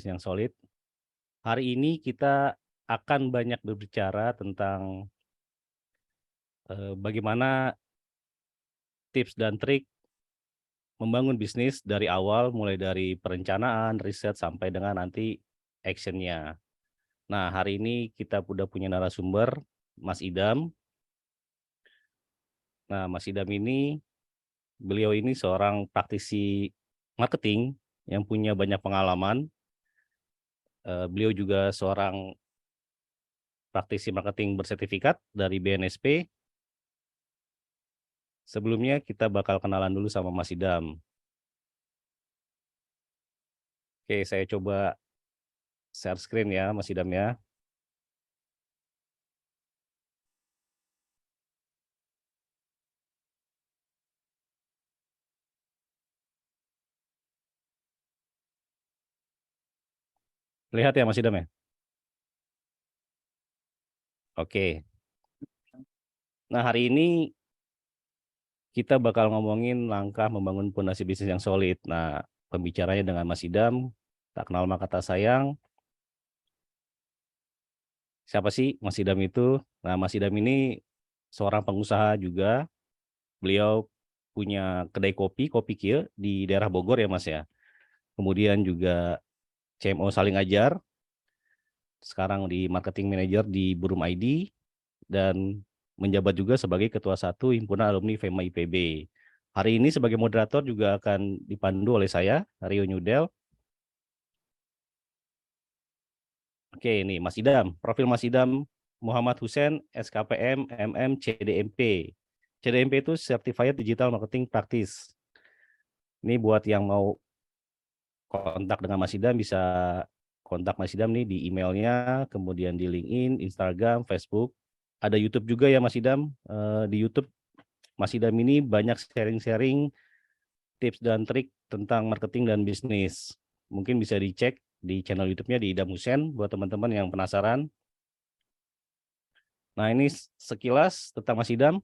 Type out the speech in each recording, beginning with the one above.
yang solid. Hari ini kita akan banyak berbicara tentang bagaimana tips dan trik membangun bisnis dari awal, mulai dari perencanaan, riset, sampai dengan nanti action-nya. Nah, hari ini kita udah punya narasumber, Mas Idam. Nah, Mas Idam ini, beliau ini seorang praktisi marketing yang punya banyak pengalaman. Beliau juga seorang praktisi marketing bersertifikat dari BNSP. Sebelumnya kita bakal kenalan dulu sama Mas Idam. Oke, saya coba share screen ya, Mas Idam ya. Lihat ya Mas Idam ya. Oke. Nah, hari ini kita bakal ngomongin langkah membangun fondasi bisnis yang solid. Nah, pembicaranya dengan Mas Idam, tak kenal maka tak sayang. Siapa sih Mas Idam itu? Nah, Mas Idam ini seorang pengusaha juga. Beliau punya kedai kopi, Kopi Kieu di daerah Bogor ya Mas ya. Kemudian juga CMO Saling Ajar, sekarang di marketing manager di Burum ID, dan menjabat juga sebagai Ketua 1 Himpunan Alumni FEMA IPB. Hari ini sebagai moderator juga akan dipandu oleh saya, Rio Nudel. Oke, ini Mas Idam. Profil Mas Idam Muhammad Hussein, SKPM, MM, CDMP. CDMP itu Certified Digital Marketing Practice. Ini buat yang mau kontak dengan Mas Idam bisa kontak Mas Idam nih di emailnya, kemudian di LinkedIn, Instagram, Facebook. Ada YouTube juga ya Mas Idam. Di YouTube Mas Idam ini banyak sharing-sharing tips dan trik tentang marketing dan bisnis. Mungkin bisa dicek di channel YouTube-nya di Idam Hussein buat teman-teman yang penasaran. Nah, ini sekilas tentang Mas Idam.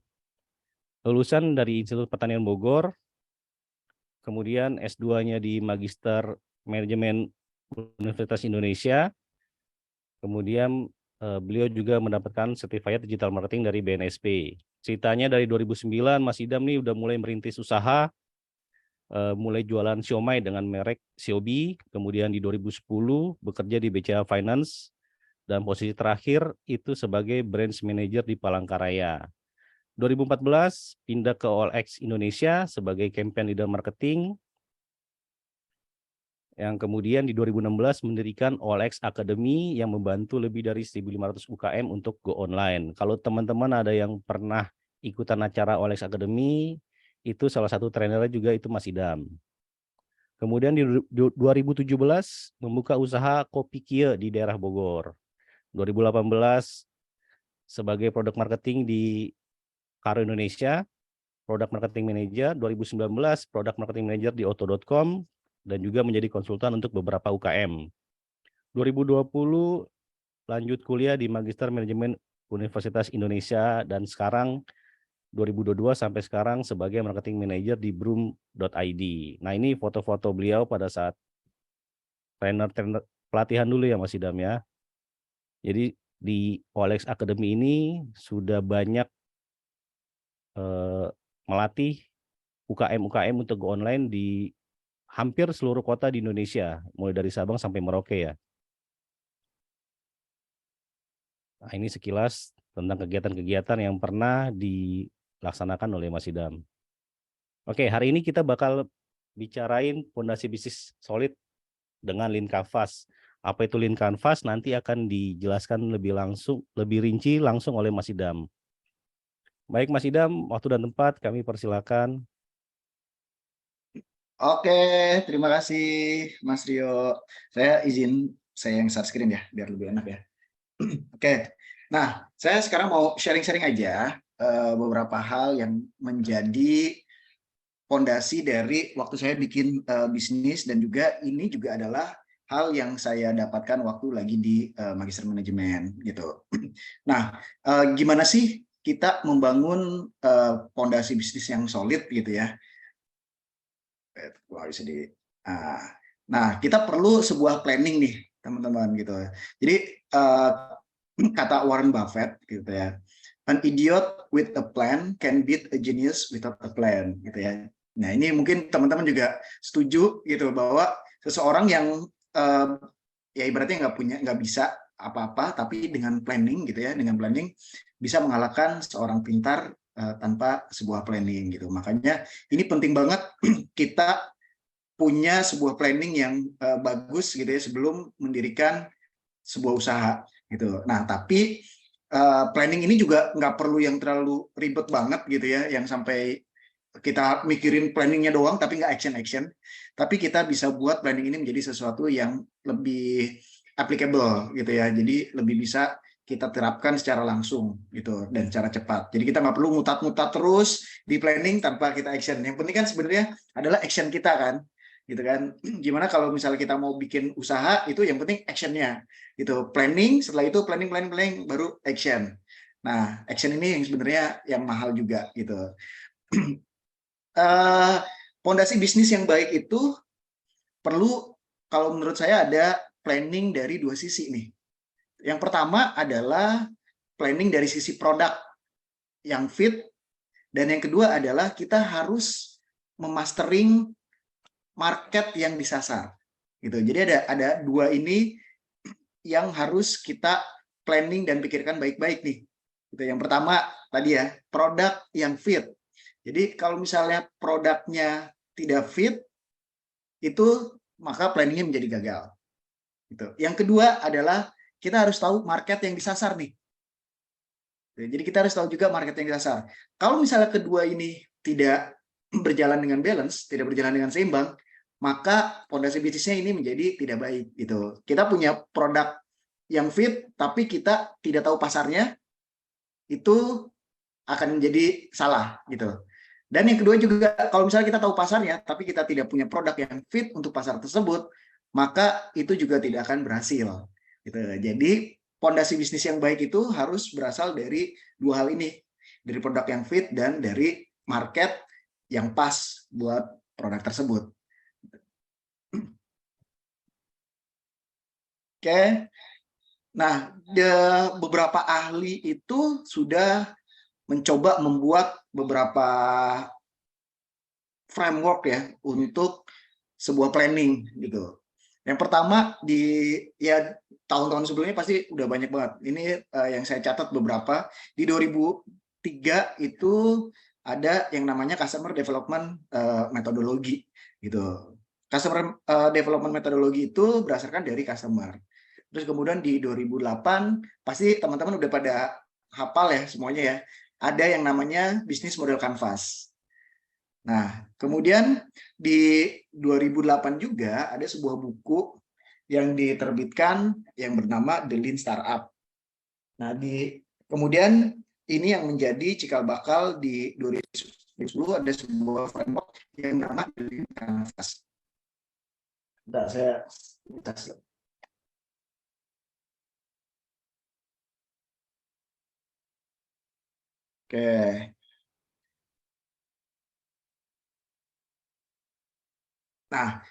Lulusan dari Institut Pertanian Bogor, kemudian S2-nya di Magister Manajemen Universitas Indonesia. Kemudian beliau juga mendapatkan Certified Digital Marketing dari BNSP. Ceritanya dari 2009 Mas Idam nih udah mulai merintis usaha, mulai jualan siomay dengan merek Siobi, kemudian di 2010 bekerja di BCA Finance, dan posisi terakhir itu sebagai branch manager di Palangkaraya. 2014 pindah ke OLX Indonesia sebagai campaign leader marketing, yang kemudian di 2016 mendirikan OLX Academy yang membantu lebih dari 1.500 UKM untuk go online. Kalau teman-teman ada yang pernah ikutan acara OLX Academy, itu salah satu trainernya juga itu Mas Idam. Kemudian di 2017 membuka usaha Kopi Kieu di daerah Bogor. 2018 sebagai produk marketing di Karo Indonesia, produk marketing manager. 2019 produk marketing manager di Auto.com dan juga menjadi konsultan untuk beberapa UKM. 2020 lanjut kuliah di Magister Manajemen Universitas Indonesia dan sekarang 2022 sampai sekarang sebagai marketing manager di Broom.id. Nah, ini foto-foto beliau pada saat trainer pelatihan dulu ya Mas Idam ya. Jadi di OLX Academy ini sudah banyak melatih UKM-UKM untuk go online di hampir seluruh kota di Indonesia, mulai dari Sabang sampai Merauke ya. Nah, ini sekilas tentang kegiatan-kegiatan yang pernah dilaksanakan oleh Mas Idam. Oke, hari ini kita bakal bicarain fondasi bisnis solid dengan Lean Canvas. Apa itu Lean Canvas nanti akan dijelaskan lebih rinci langsung oleh Mas Idam. Baik Mas Idam, waktu dan tempat kami persilakan. Oke, terima kasih Mas Rio. Saya yang share screen ya, biar lebih enak ya. Oke, nah saya sekarang mau sharing-sharing aja beberapa hal yang menjadi fondasi dari waktu saya bikin bisnis, dan juga ini juga adalah hal yang saya dapatkan waktu lagi di Magister Manajemen gitu. Nah, gimana sih kita membangun fondasi bisnis yang solid gitu ya? Wah, bisa di Nah, kita perlu sebuah planning nih, teman-teman gitu. Jadi kata Warren Buffett gitu ya, an idiot with a plan can beat a genius without a plan gitu ya. Nah, ini mungkin teman-teman juga setuju gitu bahwa seseorang yang ya ibaratnya nggak bisa apa-apa, tapi dengan planning gitu ya, dengan planning bisa mengalahkan seorang pintar tanpa sebuah planning gitu. Makanya ini penting banget kita punya sebuah planning yang bagus gitu ya sebelum mendirikan sebuah usaha gitu. Nah, tapi planning ini juga nggak perlu yang terlalu ribet banget gitu ya, yang sampai kita mikirin planningnya doang tapi nggak action. Tapi kita bisa buat planning ini menjadi sesuatu yang lebih applicable gitu ya. Jadi lebih bisa kita terapkan secara langsung gitu dan secara cepat. Jadi kita nggak perlu ngutat-ngutat terus di planning tanpa kita action. Yang penting kan sebenarnya adalah action kita kan, gitu kan. Gimana kalau misalnya kita mau bikin usaha, itu yang penting actionnya gitu. Planning, setelah itu planning baru action. Nah, action ini yang sebenarnya yang mahal juga gitu. Pondasi bisnis yang baik itu perlu, kalau menurut saya, ada planning dari dua sisi nih. Yang pertama adalah planning dari sisi produk yang fit, dan yang kedua adalah kita harus memastering market yang disasar gitu. Jadi ada dua ini yang harus kita planning dan pikirkan baik-baik nih. Gitu. Yang pertama tadi ya, produk yang fit. Jadi kalau misalnya produknya tidak fit, itu maka planningnya menjadi gagal. Gitu. Yang kedua adalah kita harus tahu market yang disasar nih. Jadi kita harus tahu juga market yang disasar. Kalau misalnya kedua ini tidak berjalan dengan balance, tidak berjalan dengan seimbang, maka fondasi bisnisnya ini menjadi tidak baik gitu. Kita punya produk yang fit tapi kita tidak tahu pasarnya, itu akan menjadi salah gitu. Dan yang kedua juga, kalau misalnya kita tahu pasarnya tapi kita tidak punya produk yang fit untuk pasar tersebut, maka itu juga tidak akan berhasil gitu. Jadi fondasi bisnis yang baik itu harus berasal dari dua hal ini, dari produk yang fit dan dari market yang pas buat produk tersebut. Oke. Nah, beberapa ahli itu sudah mencoba membuat beberapa framework ya untuk sebuah planning gitu. Yang pertama ya tahun-tahun sebelumnya pasti udah banyak banget. Ini yang saya catat beberapa. Di 2003 itu ada yang namanya Customer Development Methodology gitu. Customer Development Methodology itu berdasarkan dari customer. Terus kemudian di 2008 pasti teman-teman udah pada hafal ya semuanya ya. Ada yang namanya Business Model Canvas. Nah, kemudian di 2008 juga ada sebuah buku yang diterbitkan yang bernama The Lean Startup. Nah, kemudian ini yang menjadi cikal bakal di 2010 ada sebuah framework yang bernama The Lean Canvas. Bentar, saya tes. Oke. Nah,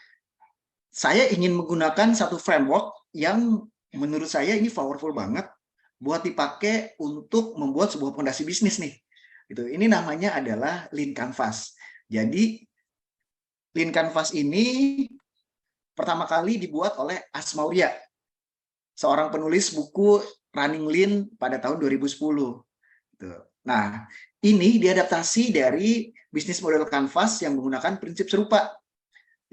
saya ingin menggunakan satu framework yang menurut saya ini powerful banget buat dipakai untuk membuat sebuah fondasi bisnis nih. Gitu. Ini namanya adalah Lean Canvas. Jadi Lean Canvas ini pertama kali dibuat oleh Asmauria, seorang penulis buku Running Lean pada tahun 2010. Gitu. Nah, ini diadaptasi dari bisnis model Canvas yang menggunakan prinsip serupa.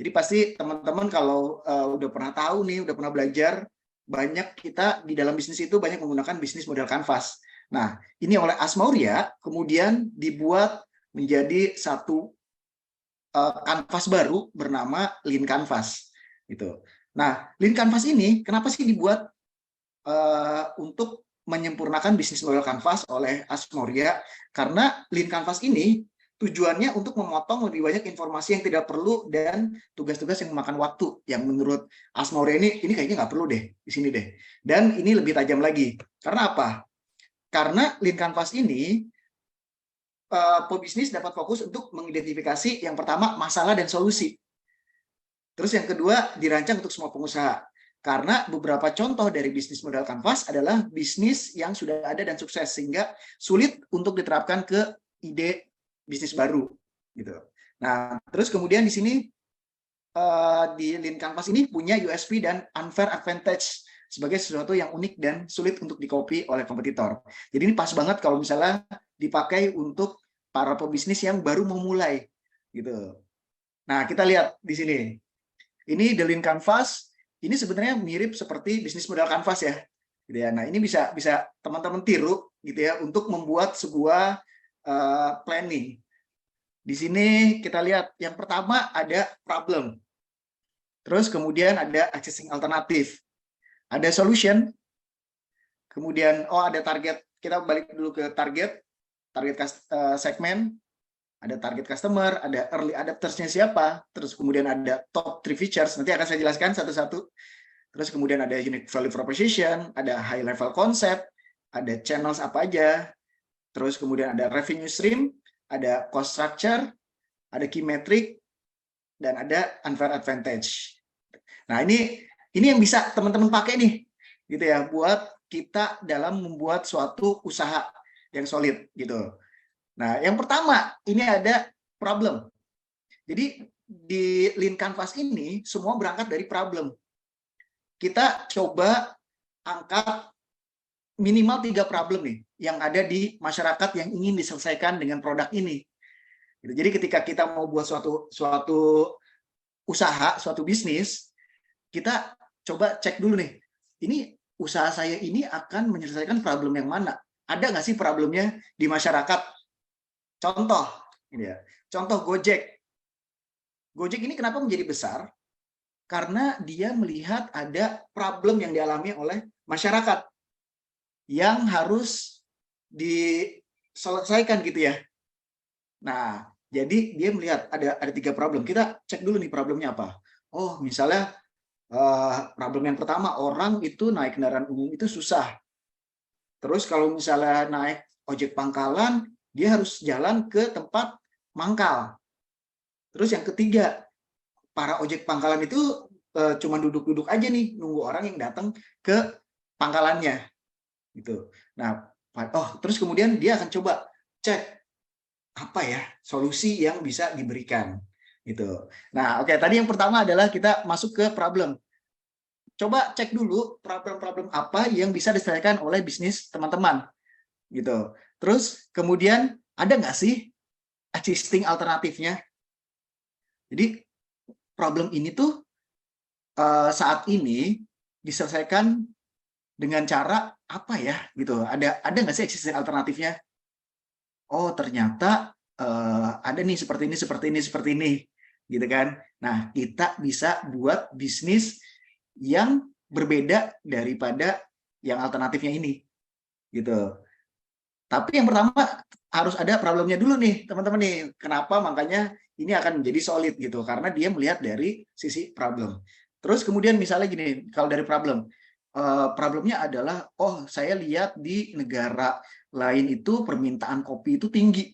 Jadi pasti teman-teman kalau udah pernah tahu nih, udah pernah belajar, banyak kita di dalam bisnis itu banyak menggunakan bisnis model Canvas. Nah, ini oleh Asmauria kemudian dibuat menjadi satu kanvas baru bernama Lean Canvas. Gitu. Nah, Lean Canvas ini kenapa sih dibuat untuk menyempurnakan bisnis model Canvas oleh Asmauria? Karena Lean Canvas ini tujuannya untuk memotong lebih banyak informasi yang tidak perlu dan tugas-tugas yang memakan waktu, yang menurut Asmauria ini kayaknya nggak perlu deh di sini deh. Dan ini lebih tajam lagi. Karena apa? Karena Lean Canvas ini pebisnis dapat fokus untuk mengidentifikasi yang pertama masalah dan solusi. Terus yang kedua, dirancang untuk semua pengusaha. Karena beberapa contoh dari bisnis modal kanvas adalah bisnis yang sudah ada dan sukses, sehingga sulit untuk diterapkan ke ide bisnis baru. Gitu. Nah, terus kemudian di sini di Lean Canvas ini punya USP dan unfair advantage sebagai sesuatu yang unik dan sulit untuk di-copy oleh kompetitor. Jadi ini pas banget kalau misalnya dipakai untuk para pebisnis yang baru memulai. Gitu. Nah, kita lihat di sini. Ini The Lean Canvas, ini sebenarnya mirip seperti bisnis modal kanvas ya. Gitu ya. Nah, ini bisa teman-teman tiru gitu ya untuk membuat sebuah planning. Di sini kita lihat yang pertama ada problem. Terus kemudian ada existing alternatif. Ada solution. Kemudian ada target. Kita balik dulu ke target segmen. Ada target customer, ada early adopters-nya siapa, terus kemudian ada top 3 features, nanti akan saya jelaskan satu-satu. Terus kemudian ada unique value proposition, ada high level concept, ada channels apa aja, terus kemudian ada revenue stream, ada cost structure, ada key metric, dan ada unfair advantage. Nah, ini yang bisa teman-teman pakai nih, gitu ya, buat kita dalam membuat suatu usaha yang solid, gitu. Nah, yang pertama, ini ada problem. Jadi, di Lean Canvas ini, semua berangkat dari problem. Kita coba angkat minimal 3 problem nih, yang ada di masyarakat yang ingin diselesaikan dengan produk ini. Jadi, ketika kita mau buat suatu usaha, suatu bisnis, kita coba cek dulu nih, ini usaha saya ini akan menyelesaikan problem yang mana? Ada nggak sih problemnya di masyarakat? Contoh, ini ya. Contoh Gojek. Gojek ini kenapa menjadi besar? Karena dia melihat ada problem yang dialami oleh masyarakat yang harus diselesaikan gitu ya. Nah, jadi dia melihat ada 3 problem. Kita cek dulu nih problemnya apa. Oh, misalnya problem yang pertama, orang itu naik kendaraan umum itu susah. Terus kalau misalnya naik ojek pangkalan, dia harus jalan ke tempat mangkal. Terus yang ketiga, para ojek pangkalan itu cuma duduk-duduk aja nih, nunggu orang yang datang ke pangkalannya. Gitu. Nah, terus kemudian dia akan coba cek apa ya solusi yang bisa diberikan. Gitu. Nah, oke, tadi yang pertama adalah kita masuk ke problem. Coba cek dulu problem-problem apa yang bisa diselesaikan oleh bisnis teman-teman. Gitu. Terus kemudian ada nggak sih existing alternatifnya? Jadi problem ini tuh saat ini diselesaikan dengan cara apa ya? Gitu. Ada nggak sih existing alternatifnya? Oh, ternyata ada nih seperti ini, gitu kan? Nah, kita bisa buat bisnis yang berbeda daripada yang alternatifnya ini, gitu. Tapi yang pertama harus ada problemnya dulu nih, teman-teman nih. Kenapa? Makanya ini akan menjadi solid gitu, karena dia melihat dari sisi problem. Terus kemudian misalnya gini, kalau dari problemnya adalah, oh saya lihat di negara lain itu permintaan kopi itu tinggi.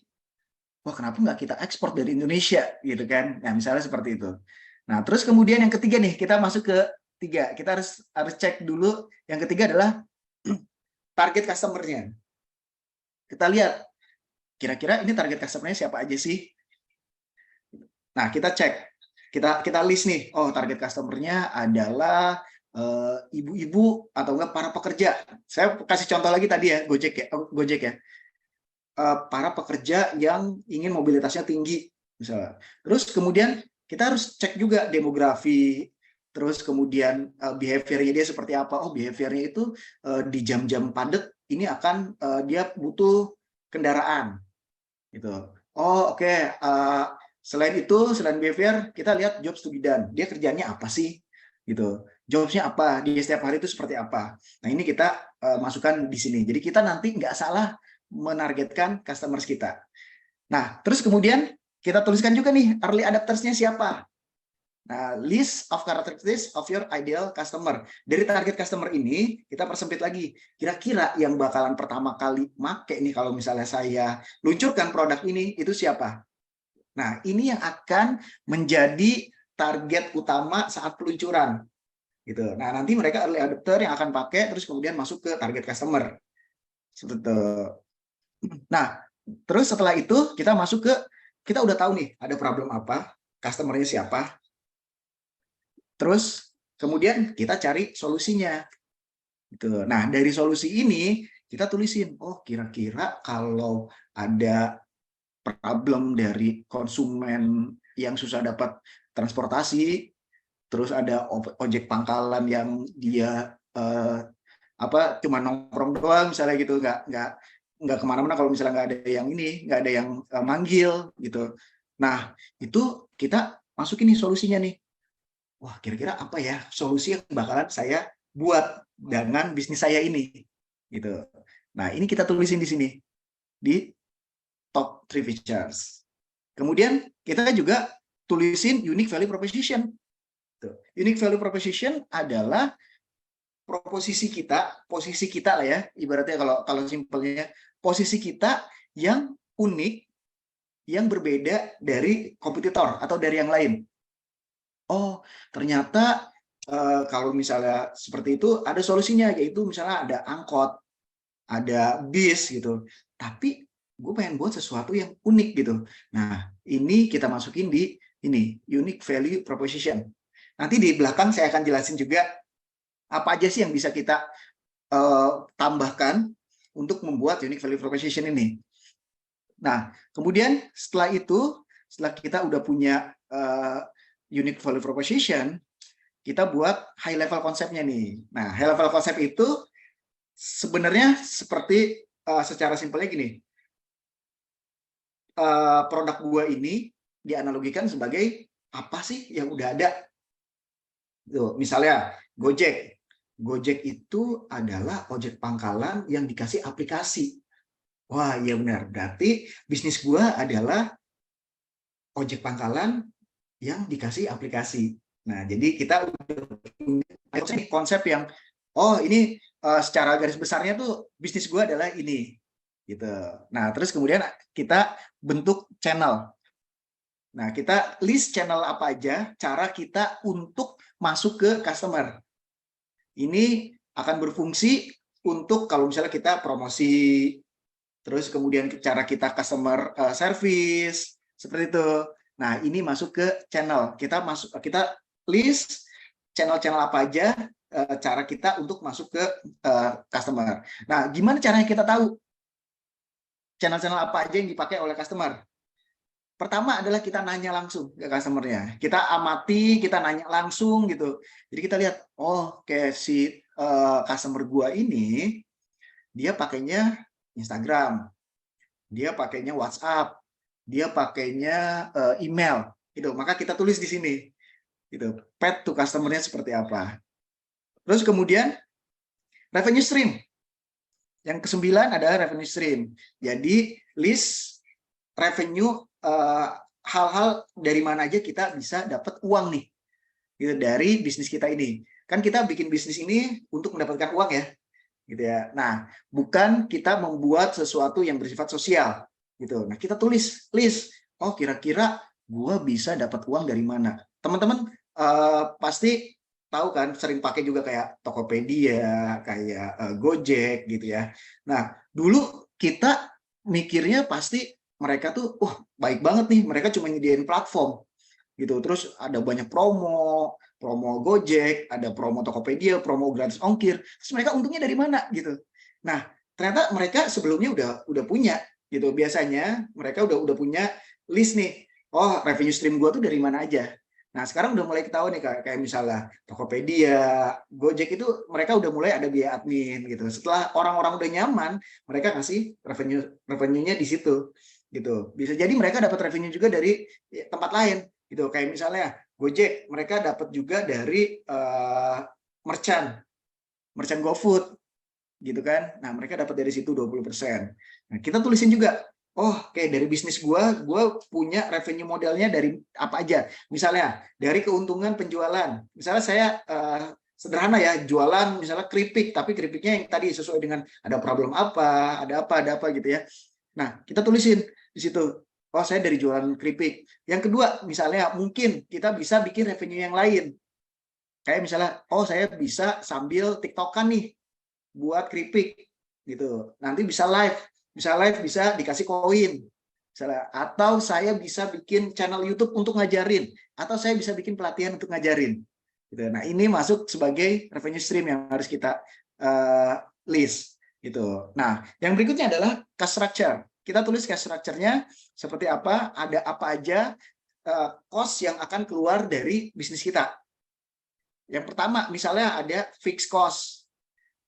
Wah, kenapa nggak kita ekspor dari Indonesia, gitu kan? Nah, misalnya seperti itu. Nah, terus kemudian yang ketiga nih, kita masuk ke 3. Kita harus cek dulu. Yang ketiga adalah target customer-nya. Kita lihat, kira-kira ini target customer-nya siapa aja sih? Nah, kita cek. Kita list nih, oh target customer-nya adalah ibu-ibu atau enggak para pekerja. Saya kasih contoh lagi tadi ya, Gojek ya. Para pekerja yang ingin mobilitasnya tinggi, misalnya. Terus kemudian kita harus cek juga demografi, terus kemudian behavior-nya dia seperti apa. Oh, behavior-nya itu di jam-jam padat ini akan dia butuh kendaraan, gitu. Oh, oke. Selain behavior, kita lihat jobs to be done. Dia kerjanya apa sih, gitu. Jobs-nya apa? Di setiap hari itu seperti apa? Nah, ini kita masukkan di sini. Jadi kita nanti nggak salah menargetkan customers kita. Nah, terus kemudian kita tuliskan juga nih early adopters-nya siapa. Nah, list of characteristics of your ideal customer. Dari target customer ini, kita persempit lagi. Kira-kira yang bakalan pertama kali make nih kalau misalnya saya luncurkan produk ini, itu siapa? Nah, ini yang akan menjadi target utama saat peluncuran gitu. Nah, nanti mereka early adopter yang akan pakai terus kemudian masuk ke target customer. Seperti itu. Nah, terus setelah itu kita udah tahu nih ada problem apa, customer-nya siapa. Terus kemudian kita cari solusinya. Gitu. Nah, dari solusi ini kita tulisin, oh kira-kira kalau ada problem dari konsumen yang susah dapat transportasi, terus ada ojek pangkalan yang dia cuma nongkrong doang misalnya gitu, nggak kemana-mana kalau misalnya nggak ada yang nggak ada yang manggil gitu. Nah, itu kita masukin nih solusinya nih. Wah, kira-kira apa ya solusi yang bakalan saya buat dengan bisnis saya ini gitu. Nah, ini kita tulisin di sini di top 3 features. Kemudian kita juga tulisin unique value proposition. Unique value proposition adalah posisi kita lah ya, ibaratnya kalau simpelnya, posisi kita yang unik, yang berbeda dari kompetitor atau dari yang lain. Oh, ternyata kalau misalnya seperti itu ada solusinya, yaitu misalnya ada angkot, ada bis gitu. Tapi gue pengen buat sesuatu yang unik gitu. Nah, ini kita masukin di ini, unique value proposition. Nanti di belakang saya akan jelasin juga apa aja sih yang bisa kita tambahkan untuk membuat unique value proposition ini. Nah, kemudian setelah kita udah punya unique value proposition, kita buat high level konsepnya nih. Nah, high level konsep itu sebenarnya seperti secara simpelnya gini. Produk gua ini dianalogikan sebagai apa sih yang udah ada. Tuh, misalnya Gojek. Gojek itu adalah ojek pangkalan yang dikasih aplikasi. Wah, iya benar. Berarti bisnis gua adalah ojek pangkalan yang dikasih aplikasi. Nah, jadi kita udah konsep yang ini secara garis besarnya tuh bisnis gua adalah ini. Gitu. Nah, terus kemudian kita bentuk channel. Nah, kita list channel apa aja cara kita untuk masuk ke customer. Ini akan berfungsi untuk kalau misalnya kita promosi, terus kemudian cara kita customer service, seperti itu. Nah, ini masuk ke channel. Kita list channel-channel apa aja cara kita untuk masuk ke customer. Nah, gimana caranya kita tahu channel-channel apa aja yang dipakai oleh customer? Pertama adalah kita nanya langsung ke customer-nya. Kita amati, kita nanya langsung gitu. Jadi kita lihat, oh kayak si customer gua ini, dia pakainya Instagram, dia pakainya WhatsApp, dia pakainya email. Gitu. Maka kita tulis di sini. Gitu. Path to customer-nya seperti apa. Terus kemudian revenue stream. Yang ke-9 adalah revenue stream. Jadi list revenue hal-hal dari mana aja kita bisa dapat uang nih gitu dari bisnis kita ini. Kan kita bikin bisnis ini untuk mendapatkan uang ya, gitu ya. Nah, bukan kita membuat sesuatu yang bersifat sosial, gitu. Nah, kita tulis list. Oh, kira-kira gua bisa dapat uang dari mana? Teman-teman pasti tahu kan, sering pakai juga kayak Tokopedia, kayak Gojek, gitu ya. Nah, dulu kita mikirnya pasti mereka tuh, baik banget nih, mereka cuma nyediain platform gitu. Terus ada banyak promo Gojek, ada promo Tokopedia, promo gratis ongkir. Terus mereka untungnya dari mana gitu. Nah, ternyata mereka sebelumnya udah punya gitu. Biasanya mereka udah punya list nih. Oh, revenue stream gua tuh dari mana aja. Nah, sekarang udah mulai ketahuan nih kayak misalnya Tokopedia, Gojek itu mereka udah mulai ada biaya admin gitu. Setelah orang-orang udah nyaman, mereka kasih revenue-nya di situ gitu. Bisa jadi mereka dapat revenue juga dari tempat lain gitu. Kayak misalnya Gojek, mereka dapat juga dari merchant GoFood gitu kan. Nah, mereka dapat dari situ 20%. Nah, kita tulisin juga, kayak dari bisnis gue punya revenue modelnya dari apa aja. Misalnya dari keuntungan penjualan. Misalnya saya sederhana ya, jualan misalnya keripik, tapi keripiknya yang tadi sesuai dengan ada problem apa, ada apa gitu ya. Nah, kita tulisin di situ. oh saya dari jualan keripik. Yang kedua, misalnya mungkin kita bisa bikin revenue yang lain. Kayak misalnya, oh saya bisa sambil TikTokan nih buat keripik gitu. Nanti bisa live, bisa dikasih koin. Misalnya, atau saya bisa bikin channel YouTube untuk ngajarin, atau saya bisa bikin pelatihan untuk ngajarin. Gitu. Nah, ini masuk sebagai revenue stream yang harus kita list gitu. Nah, yang berikutnya adalah cost structure. Kita tulis cost structure-nya seperti apa, ada apa aja cost yang akan keluar dari bisnis kita. Yang pertama, misalnya ada fixed cost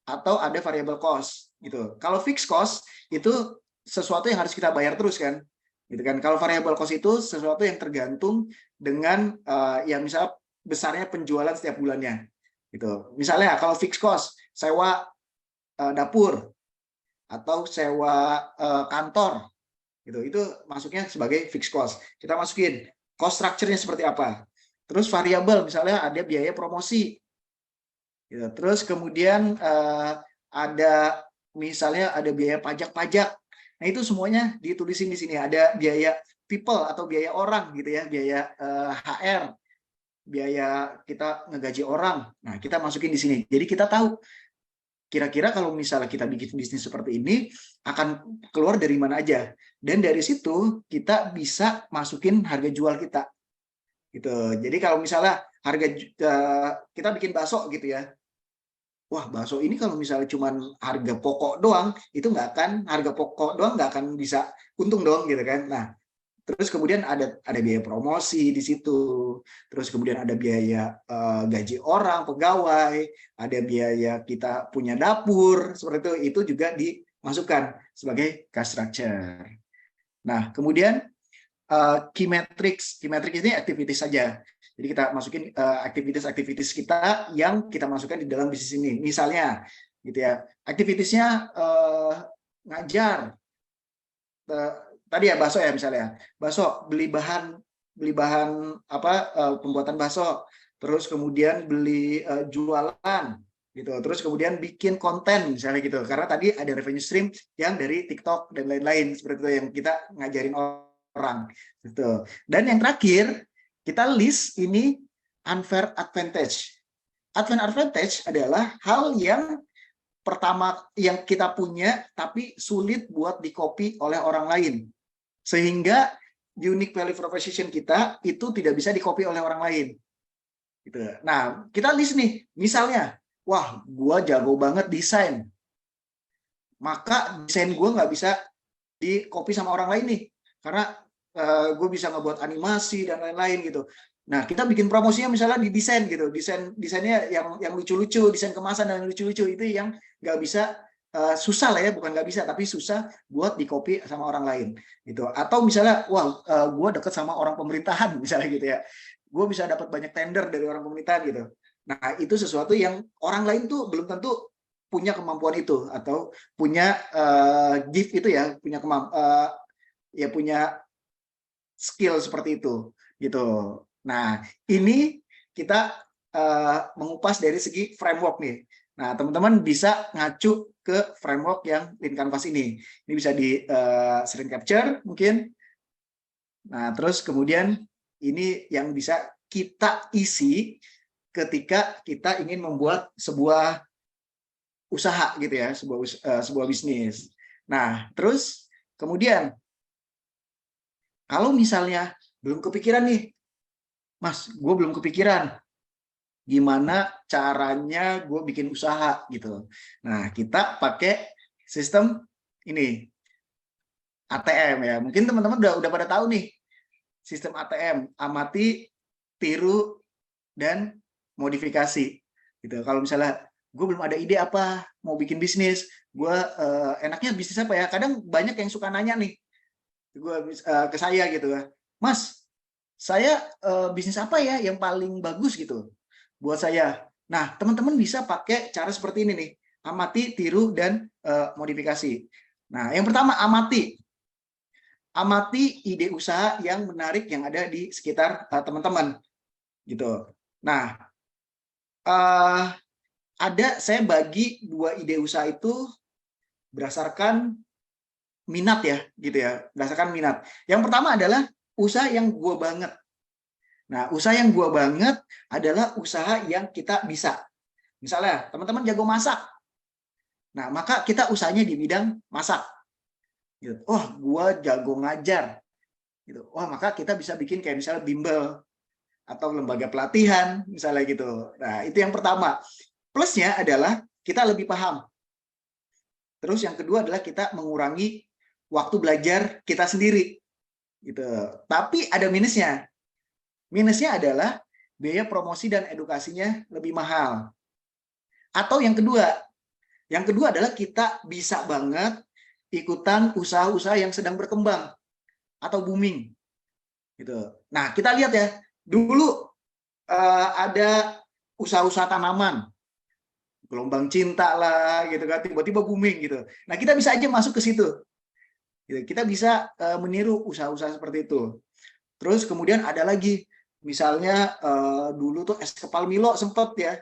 atau ada variable cost gitu. Kalau fixed cost itu sesuatu yang harus kita bayar terus kan. Gitu kan. Kalau variable cost itu sesuatu yang tergantung dengan yang misalnya besarnya penjualan setiap bulannya. Gitu. Misalnya kalau fixed cost, sewa dapur atau sewa kantor gitu. Itu masuknya sebagai fixed cost. Kita masukin cost structure-nya seperti apa. Terus variabel misalnya ada biaya promosi. Gitu. Terus kemudian ada misalnya ada biaya pajak-pajak. Nah, itu semuanya ditulisin di sini. Ada biaya people atau biaya orang gitu ya, biaya HR, biaya kita ngegaji orang. Nah, kita masukin di sini. Jadi kita tahu kira-kira kalau misalnya kita bikin bisnis seperti ini akan keluar dari mana aja. Dan dari situ kita bisa masukin harga jual kita. Gitu. Jadi kalau misalnya harga kita bikin bakso gitu ya. Wah, bakso ini kalau misalnya cuma harga pokok doang, itu nggak akan harga pokok doang nggak akan bisa untung dong gitu kan. Nah, terus kemudian ada biaya promosi di situ, terus kemudian ada biaya gaji orang, pegawai, ada biaya kita punya dapur, seperti itu juga dimasukkan sebagai cost structure. Nah, kemudian key metrics ini aktivitas saja. Jadi kita masukin aktivitas kita yang kita masukkan di dalam bisnis ini. Misalnya, gitu ya, aktivitasnya ngajar. Tadi ya bakso ya misalnya, bakso beli bahan apa pembuatan bakso, terus kemudian beli jualan gitu, terus kemudian bikin konten misalnya gitu, karena tadi ada revenue stream yang dari TikTok dan lain-lain seperti itu yang kita ngajarin orang gitu. Dan yang terakhir kita list ini unfair advantage. Unfair advantage adalah hal yang pertama yang kita punya tapi sulit buat di-copy oleh orang lain. Sehingga unique value proposition kita itu tidak bisa di-copy oleh orang lain. Gitu. Nah, kita list nih, misalnya, wah, gua jago banget desain. Maka desain gua nggak bisa di-copy sama orang lain nih. Karena gue bisa ngebuat animasi dan lain-lain gitu. Nah, kita bikin promosinya misalnya di desain gitu. Desainnya yang lucu-lucu, desain kemasan dan lucu-lucu itu yang nggak bisa susah lah ya, bukan nggak bisa tapi susah buat di-copy sama orang lain gitu. Atau misalnya wah gue deket sama orang pemerintahan misalnya gitu ya, gue bisa dapat banyak tender dari orang pemerintahan gitu. Nah, itu sesuatu yang orang lain tuh belum tentu punya kemampuan itu atau punya gift itu ya, punya ya punya skill seperti itu gitu. Nah, ini kita mengupas dari segi framework nih. Nah, teman-teman bisa ngacu ke framework yang Lean Canvas ini. Ini bisa di screen capture mungkin. Nah, terus kemudian ini yang bisa kita isi ketika kita ingin membuat sebuah usaha gitu ya, sebuah bisnis. Nah, terus kemudian kalau misalnya belum kepikiran nih, Mas, gue belum kepikiran gimana caranya gue bikin usaha gitu. Nah, kita pakai sistem ini ATM ya. Mungkin teman-teman udah pada tahu nih sistem ATM, amati, tiru, dan modifikasi. Gitu. Kalau misalnya gue belum ada ide apa mau bikin bisnis, gue enaknya bisnis apa ya? Kadang banyak yang suka nanya nih gue ke saya gitu ya, Mas, saya bisnis apa ya yang paling bagus gitu buat saya. Nah, teman-teman bisa pakai cara seperti ini nih, amati, tiru, dan modifikasi. Nah, yang pertama amati ide usaha yang menarik yang ada di sekitar teman-teman gitu. Nah, saya bagi 2 ide usaha itu berdasarkan minat ya, gitu ya, berdasarkan minat. Yang pertama adalah usaha yang gue banget. Nah, usaha yang gue banget adalah usaha yang kita bisa. Misalnya, teman-teman jago masak. Nah, maka kita usahanya di bidang masak. Gitu. Oh, gue jago ngajar. Gitu. Wah, maka kita bisa bikin kayak misalnya bimbel atau lembaga pelatihan, misalnya gitu. Nah, itu yang pertama. Plusnya adalah kita lebih paham. Terus yang kedua adalah kita mengurangi waktu belajar kita sendiri. Gitu. Tapi ada minusnya. Minusnya adalah biaya promosi dan edukasinya lebih mahal. Atau yang kedua adalah kita bisa banget ikutan usaha-usaha yang sedang berkembang atau booming. Gitu. Nah, kita lihat ya, dulu ada usaha-usaha tanaman, gelombang cinta lah, gitu kan, tiba-tiba booming gitu. Nah, kita bisa aja masuk ke situ. Gitu. Kita bisa meniru usaha-usaha seperti itu. Terus kemudian ada lagi, misalnya dulu tuh es kepal Milo sempet ya.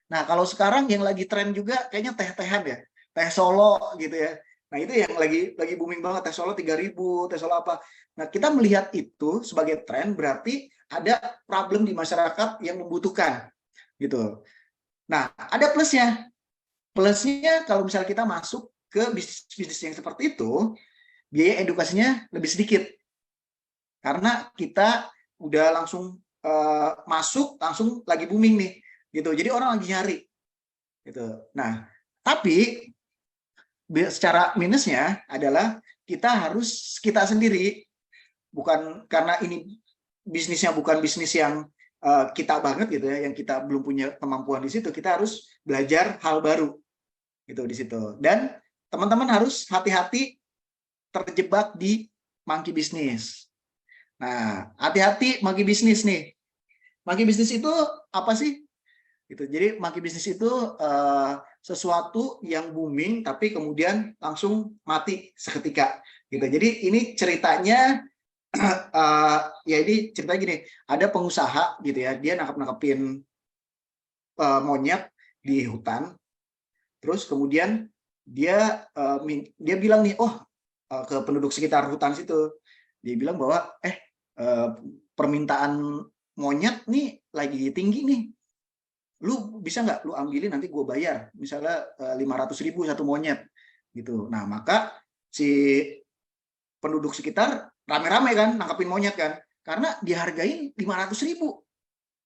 Nah, kalau sekarang yang lagi tren juga kayaknya teh-tehan ya, teh Solo gitu ya. Nah, itu yang lagi booming banget, teh Solo 3.000, teh Solo apa. Nah, kita melihat itu sebagai tren berarti ada problem di masyarakat yang membutuhkan gitu. Nah, ada plusnya. Plusnya kalau misalnya kita masuk ke bisnis yang seperti itu, biaya edukasinya lebih sedikit. Karena kita udah langsung masuk, langsung lagi booming nih. Gitu. Jadi orang lagi nyari. Gitu. Nah, tapi secara minusnya adalah kita harus kita sendiri, bukan karena ini bisnisnya bukan bisnis yang kita banget gitu ya, yang kita belum punya kemampuan di situ, kita harus belajar hal baru gitu di situ. Dan teman-teman harus hati-hati terjebak di monkey business. Nah, hati-hati monkey business nih. Monkey business itu apa sih? Gitu. Jadi monkey business itu sesuatu yang booming tapi kemudian langsung mati seketika. Gitu. Jadi ini ceritanya ya ini ceritanya gini, ada pengusaha gitu ya, dia nangkepin monyet di hutan, terus kemudian dia bilang nih, ke penduduk sekitar hutan situ, dia bilang bahwa permintaan monyet nih lagi tinggi nih, lu bisa nggak lu ambilin, nanti gue bayar misalnya 500.000 satu monyet gitu. Nah, maka si penduduk sekitar rame-rame kan nangkepin monyet kan, karena dihargain 500.000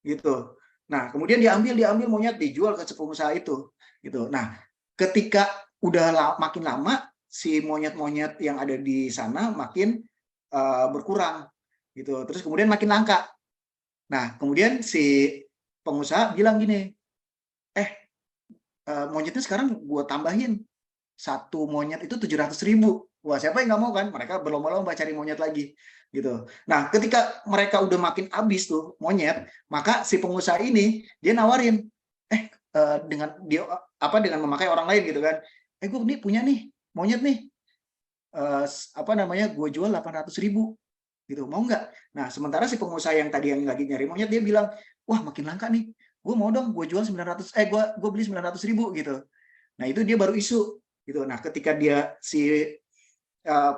gitu. Nah, kemudian diambil monyet, dijual ke pengusaha itu gitu. Nah, ketika udah makin lama si monyet-monyet yang ada di sana makin berkurang gitu, terus kemudian makin langka. Nah, kemudian si pengusaha bilang gini, monyetnya sekarang gue tambahin, satu monyet itu 700.000. Wah, siapa yang nggak mau kan? Mereka berlomba-lomba cari monyet lagi gitu. Nah, ketika mereka udah makin habis tuh monyet, maka si pengusaha ini dia nawarin, dengan dia dengan memakai orang lain gitu kan, gue nih punya nih monyet nih, gue jual 800.000 gitu, mau nggak? Nah, sementara si pengusaha yang tadi yang lagi nyari monyet dia bilang, wah makin langka nih, gue mau dong, gue jual 900, gue beli 900.000 gitu. Nah, itu dia baru isu gitu. Nah, ketika dia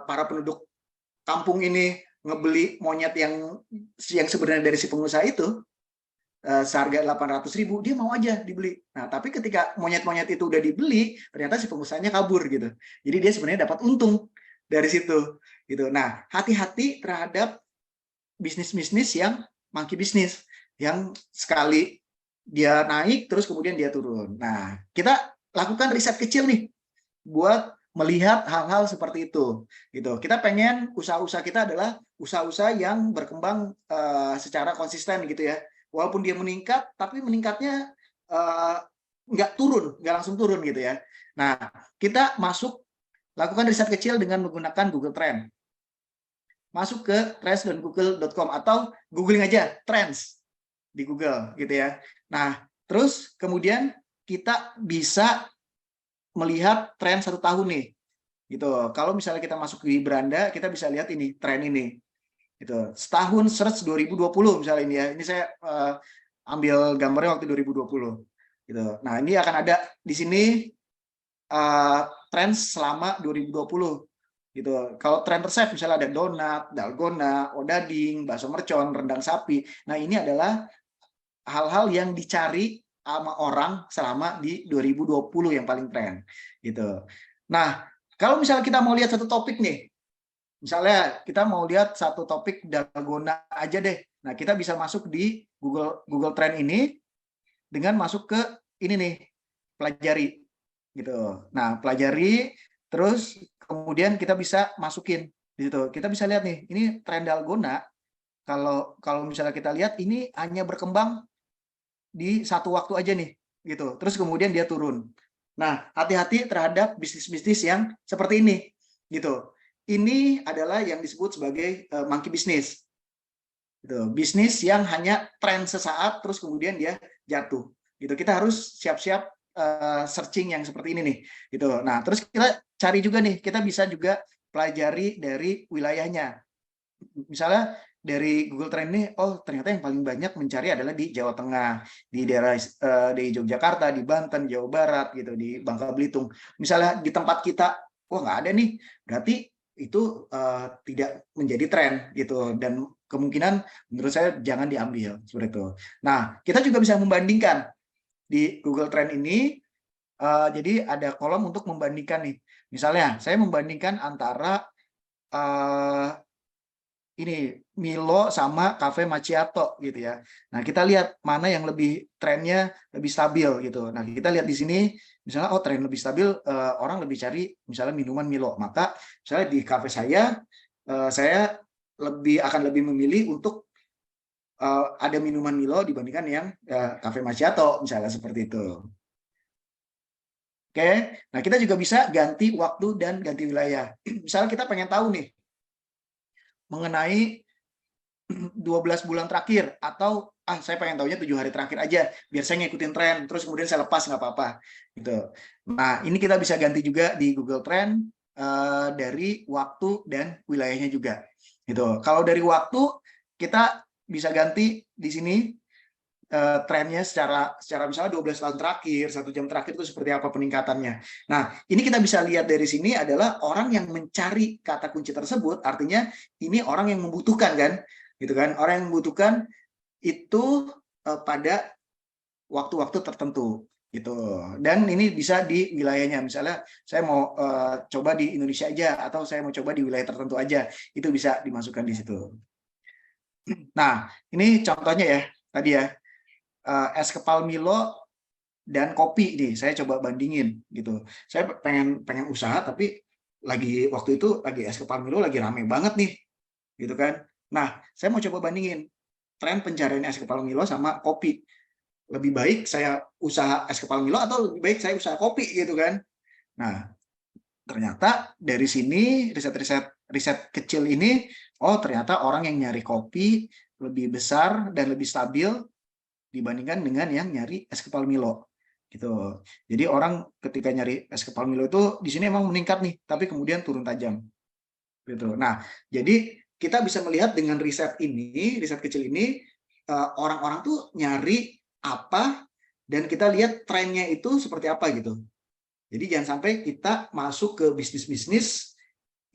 para penduduk kampung ini ngebeli monyet yang sebenarnya dari si pengusaha itu seharga 800.000, dia mau aja dibeli. Nah, tapi ketika monyet-monyet itu udah dibeli, ternyata si pengusahanya kabur gitu. Jadi dia sebenarnya dapat untung dari situ gitu. Nah, hati-hati terhadap bisnis-bisnis yang monkey bisnis, yang sekali dia naik terus kemudian dia turun. Nah, kita lakukan riset kecil nih buat melihat hal-hal seperti itu gitu. Kita pengen usaha-usaha kita adalah usaha-usaha yang berkembang secara konsisten gitu ya. Walaupun dia meningkat, tapi meningkatnya nggak langsung turun gitu ya. Nah, kita lakukan riset kecil dengan menggunakan Google Trend. Masuk ke trends.google.com atau googling aja trends di Google gitu ya. Nah, terus kemudian kita bisa melihat tren 1 tahun nih gitu. Kalau misalnya kita masuk di Beranda, kita bisa lihat ini tren ini gitu. Setahun search 2020 misalnya ini ya. Ini saya ambil gambarnya waktu 2020 gitu. Nah, ini akan ada di sini tren selama 2020. gitu. Kalau tren resep misalnya ada donat, dalgona, odading, bakso mercon, rendang sapi. Nah, ini adalah hal-hal yang dicari sama orang selama di 2020 yang paling tren gitu. Nah, kalau misalnya kita mau lihat satu topik nih, misalnya kita mau lihat satu topik dalgona aja deh. Nah, kita bisa masuk di Google Trend ini dengan masuk ke ini nih, pelajari gitu. Nah, pelajari terus kemudian kita bisa masukin di situ. Kita bisa lihat nih, ini tren dalgona. Kalau misalnya kita lihat ini hanya berkembang di satu waktu aja nih, gitu. Terus kemudian dia turun. Nah, hati-hati terhadap bisnis-bisnis yang seperti ini, gitu. Ini adalah yang disebut sebagai monkey business. Gitu. Bisnis yang hanya tren sesaat, terus kemudian dia jatuh. Gitu. Kita harus siap-siap searching yang seperti ini nih. Gitu. Nah, terus kita cari juga nih, kita bisa juga pelajari dari wilayahnya. Misalnya dari Google Trend ini, oh ternyata yang paling banyak mencari adalah di Jawa Tengah, di daerah di Yogyakarta, di Banten, Jawa Barat, gitu, di Bangka Belitung. Misalnya di tempat kita, wah nggak ada nih, berarti itu tidak menjadi tren gitu, dan kemungkinan menurut saya jangan diambil seperti itu. Nah, kita juga bisa membandingkan di Google Trend ini. Jadi ada kolom untuk membandingkan nih. Misalnya saya membandingkan antara ini Milo sama Cafe Macchiato gitu ya. Nah, kita lihat mana yang lebih trennya lebih stabil gitu. Nah, kita lihat di sini misalnya, oh tren lebih stabil, orang lebih cari misalnya minuman Milo. Maka misalnya di cafe saya akan lebih memilih untuk ada minuman Milo dibandingkan yang Cafe Macchiato misalnya seperti itu. Oke, nah kita juga bisa ganti waktu dan ganti wilayah. Misalnya kita pengen tahu nih mengenai 12 bulan terakhir, atau saya pengen tahunya 7 hari terakhir aja biar saya ngikutin tren, terus kemudian saya lepas nggak apa-apa gitu. Nah, ini kita bisa ganti juga di Google Trend dari waktu dan wilayahnya juga gitu. Kalau dari waktu kita bisa ganti di sini trennya secara misalnya 12 tahun terakhir, 1 jam terakhir itu seperti apa peningkatannya. Nah, ini kita bisa lihat dari sini adalah orang yang mencari kata kunci tersebut, artinya ini orang yang membutuhkan kan, gitu kan? Orang yang membutuhkan itu pada waktu-waktu tertentu gitu. Dan ini bisa di wilayahnya. Misalnya saya mau coba di Indonesia aja, atau saya mau coba di wilayah tertentu aja, itu bisa dimasukkan di situ. Nah, ini contohnya ya, tadi ya. Es kepal Milo dan kopi nih, saya coba bandingin gitu. Saya pengen usaha, tapi waktu itu lagi es kepal Milo lagi rame banget nih, gitu kan. Nah, saya mau coba bandingin tren pencarian es kepal Milo sama kopi. Lebih baik saya usaha es kepal Milo atau lebih baik saya usaha kopi gitu kan. Nah, ternyata dari sini riset kecil ini, oh ternyata orang yang nyari kopi lebih besar dan lebih stabil dibandingkan dengan yang nyari es kepal Milo gitu. Jadi orang ketika nyari es kepal Milo itu di sini emang meningkat nih, tapi kemudian turun tajam gitu. Nah, jadi kita bisa melihat dengan riset kecil ini, orang-orang tuh nyari apa, dan kita lihat trennya itu seperti apa gitu. Jadi jangan sampai kita masuk ke bisnis-bisnis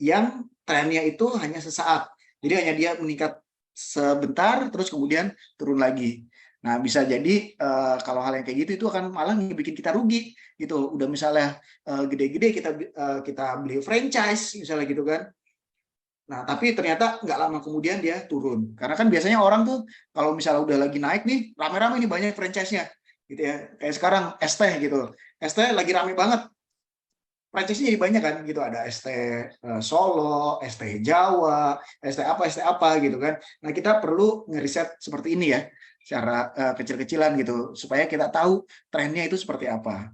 yang trennya itu hanya sesaat. Jadi hanya dia meningkat sebentar, terus kemudian turun lagi. Nah, bisa jadi kalau hal yang kayak gitu itu akan malah bikin kita rugi gitu. Udah misalnya gede-gede kita beli franchise misalnya gitu kan. Nah, tapi ternyata nggak lama kemudian dia turun. Karena kan biasanya orang tuh kalau misalnya udah lagi naik nih, rame-rame nih banyak franchise-nya gitu ya. Kayak sekarang es teh gitu. Es teh lagi rame banget. Franchise-nya jadi banyak kan gitu, ada ST Solo, ST Jawa, ST apa gitu kan. Nah, kita perlu ngeriset seperti ini ya, secara kecil-kecilan gitu supaya kita tahu trennya itu seperti apa.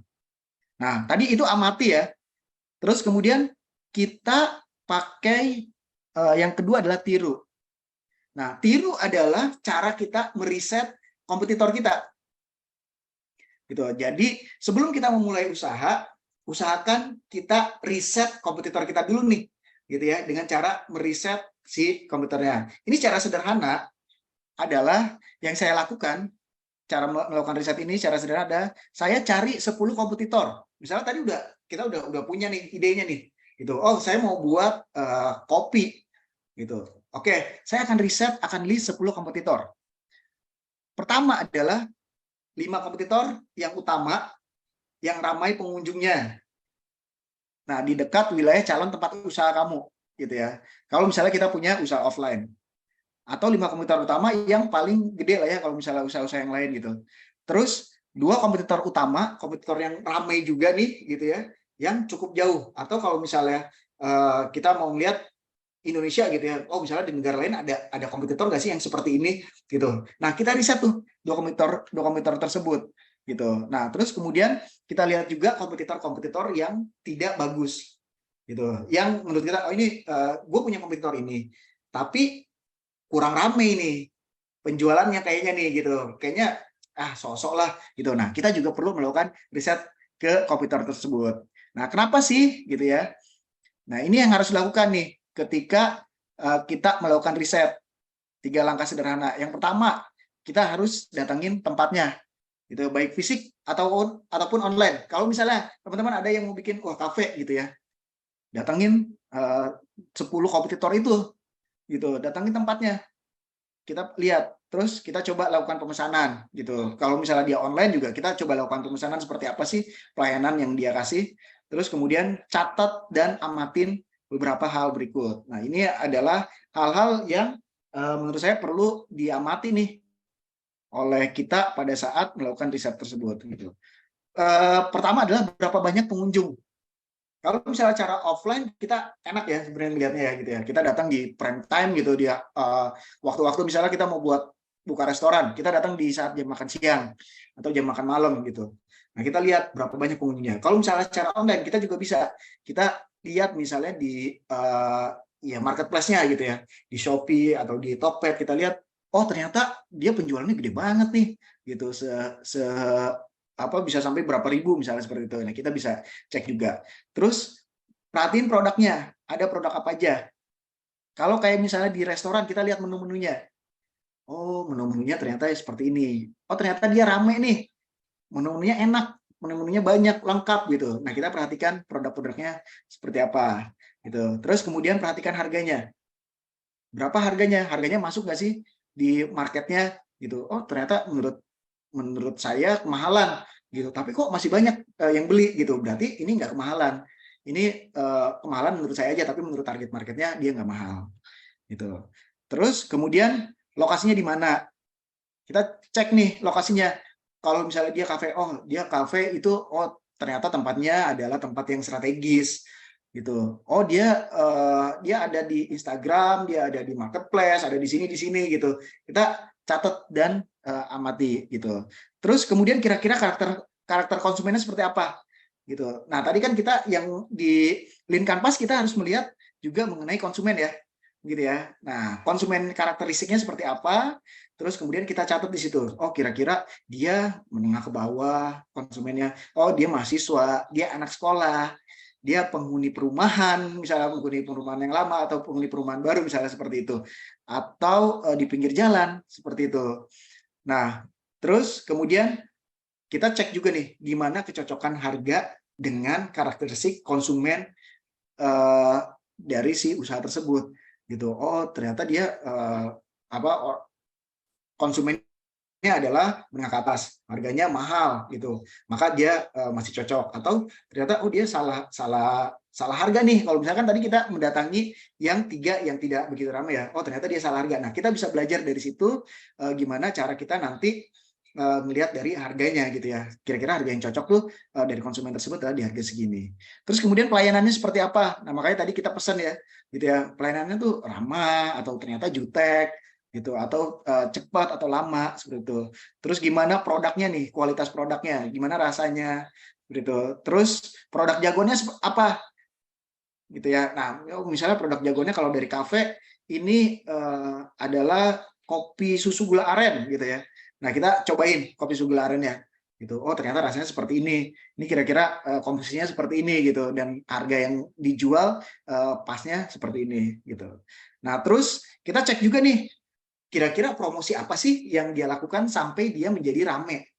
Nah, tadi itu amati ya. Terus kemudian kita pakai yang kedua adalah tiru. Nah, tiru adalah cara kita meriset kompetitor kita. Gitu. Jadi, sebelum kita memulai usaha, usahakan kita riset kompetitor kita dulu nih, gitu ya, dengan cara meriset si kompetitornya. Ini secara sederhana adalah yang saya lakukan, cara melakukan riset ini secara sederhana, saya cari 10 kompetitor. Misalnya tadi kita udah punya nih idenya nih. Gitu. Oh, saya mau buat kopi gitu. Oke, saya akan riset, akan list 10 kompetitor. Pertama adalah 5 kompetitor yang utama, yang ramai pengunjungnya. Nah, di dekat wilayah calon tempat usaha kamu, gitu ya. Kalau misalnya kita punya usaha offline, atau 5 kompetitor utama yang paling gede lah ya kalau misalnya usaha-usaha yang lain gitu. Terus 2 kompetitor utama, kompetitor yang ramai juga nih, gitu ya, yang cukup jauh. Atau kalau misalnya kita mau melihat Indonesia gitu ya, oh misalnya di negara lain ada kompetitor nggak sih yang seperti ini gitu. Nah kita riset tuh dua kompetitor tersebut gitu. Nah terus kemudian kita lihat juga kompetitor yang tidak bagus gitu, yang menurut kita oh ini gue punya kompetitor ini, tapi kurang rame nih penjualannya kayaknya nih gitu, kayaknya sosok lah gitu. Nah kita juga perlu melakukan riset ke kompetitor tersebut. Nah kenapa sih gitu ya? Nah, ini yang harus dilakukan nih ketika kita melakukan riset. 3 langkah sederhana. Yang pertama, kita harus datangin tempatnya. Gitu, baik fisik ataupun online. Kalau misalnya teman-teman ada yang mau bikin kafe gitu ya. Datangin 10 kompetitor itu gitu, datangin tempatnya. Kita lihat, terus kita coba lakukan pemesanan gitu. Kalau misalnya dia online juga kita coba lakukan pemesanan seperti apa sih pelayanan yang dia kasih. Terus kemudian catat dan amatin beberapa hal berikut. Nah, ini adalah hal-hal yang menurut saya perlu diamati nih oleh kita pada saat melakukan riset tersebut gitu. Pertama adalah berapa banyak pengunjung. Kalau misalnya cara offline kita enak ya sebenarnya melihatnya ya gitu ya. Kita datang di prime time gitu dia waktu-waktu misalnya kita mau buka restoran, kita datang di saat jam makan siang atau jam makan malam gitu. Nah, kita lihat berapa banyak pengunjungnya. Kalau misalnya cara online kita juga bisa. Kita lihat misalnya di ya marketplace-nya gitu ya. Di Shopee atau di Tokped kita lihat oh ternyata dia penjualannya gede banget nih gitu bisa sampai berapa ribu misalnya seperti itu. Nah, kita bisa cek juga. Terus perhatiin produknya, ada produk apa aja. Kalau kayak misalnya di restoran kita lihat menu-menunya. Oh, menu-menunya ternyata seperti ini. Oh, ternyata dia rame nih. Menu-menunya enak, menu-menunya banyak, lengkap gitu. Nah, kita perhatikan produk-produknya seperti apa gitu. Terus kemudian perhatikan harganya. Berapa harganya? Harganya masuk nggak sih di marketnya gitu. Oh, ternyata menurut saya kemahalan gitu, tapi kok masih banyak yang beli gitu, berarti ini nggak kemahalan, ini kemahalan menurut saya aja, tapi menurut target marketnya dia nggak mahal gitu. Terus kemudian lokasinya di mana, kita cek nih lokasinya. Kalau misalnya dia kafe itu ternyata tempatnya adalah tempat yang strategis gitu. Oh dia ada di Instagram, dia ada di marketplace, ada di sini gitu. Kita catat dan amati gitu. Terus kemudian kira-kira karakter konsumennya seperti apa gitu. Nah tadi kan kita yang di Lean Canvas kita harus melihat juga mengenai konsumen ya, gitu ya. Nah konsumen karakteristiknya seperti apa? Terus kemudian kita catat di situ. Oh kira-kira dia menengah ke bawah konsumennya. Oh dia mahasiswa, dia anak sekolah, dia penghuni perumahan, misalnya penghuni perumahan yang lama atau penghuni perumahan baru misalnya seperti itu. Atau di pinggir jalan seperti itu. Nah, terus kemudian kita cek juga nih gimana kecocokan harga dengan karakteristik konsumen dari si usaha tersebut gitu. Oh, ternyata dia konsumennya adalah menengah ke atas, harganya mahal gitu, maka dia masih cocok. Atau ternyata dia salah harga nih. Kalau misalkan tadi kita mendatangi yang 3 yang tidak begitu ramai ya, oh ternyata dia salah harga. Nah kita bisa belajar dari situ gimana cara kita nanti melihat dari harganya gitu ya, kira-kira harga yang cocok tuh dari konsumen tersebut adalah di harga segini. Terus kemudian pelayanannya seperti apa. Nah makanya tadi kita pesan ya gitu ya, pelayanannya tuh ramah atau ternyata jutek gitu, atau cepat atau lama seperti itu. Terus gimana produknya nih, kualitas produknya, gimana rasanya gitu. Terus produk jagoannya apa gitu ya. Nah misalnya produk jagoannya kalau dari kafe ini adalah kopi susu gula aren gitu ya. Nah kita cobain kopi susu gula arennya gitu. Oh ternyata rasanya seperti ini. Ini kira-kira komposisinya seperti ini gitu, dan harga yang dijual pasnya seperti ini gitu. Nah terus kita cek juga nih, kira-kira promosi apa sih yang dia lakukan sampai dia menjadi rame.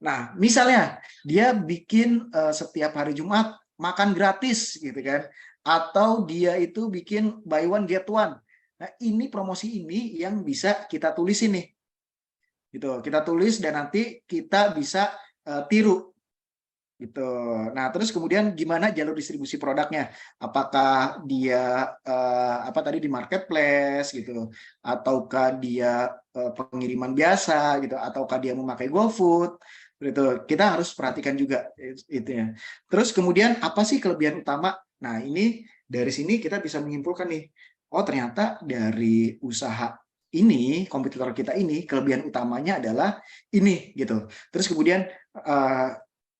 Nah, misalnya dia bikin setiap hari Jumat makan gratis gitu kan, atau dia itu bikin buy one get one. Nah, ini promosi ini yang bisa kita tulis ini, gitu. Kita tulis dan nanti kita bisa tiru gitu. Nah, terus kemudian gimana jalur distribusi produknya? Apakah dia apa tadi di marketplace gitu, ataukah dia pengiriman biasa gitu, ataukah dia memakai GoFood gitu. Kita harus perhatikan juga itu ya. Terus kemudian apa sih kelebihan utama? Nah, ini dari sini kita bisa menyimpulkan nih. Oh, ternyata dari usaha ini, kompetitor kita ini, kelebihan utamanya adalah ini gitu. Terus kemudian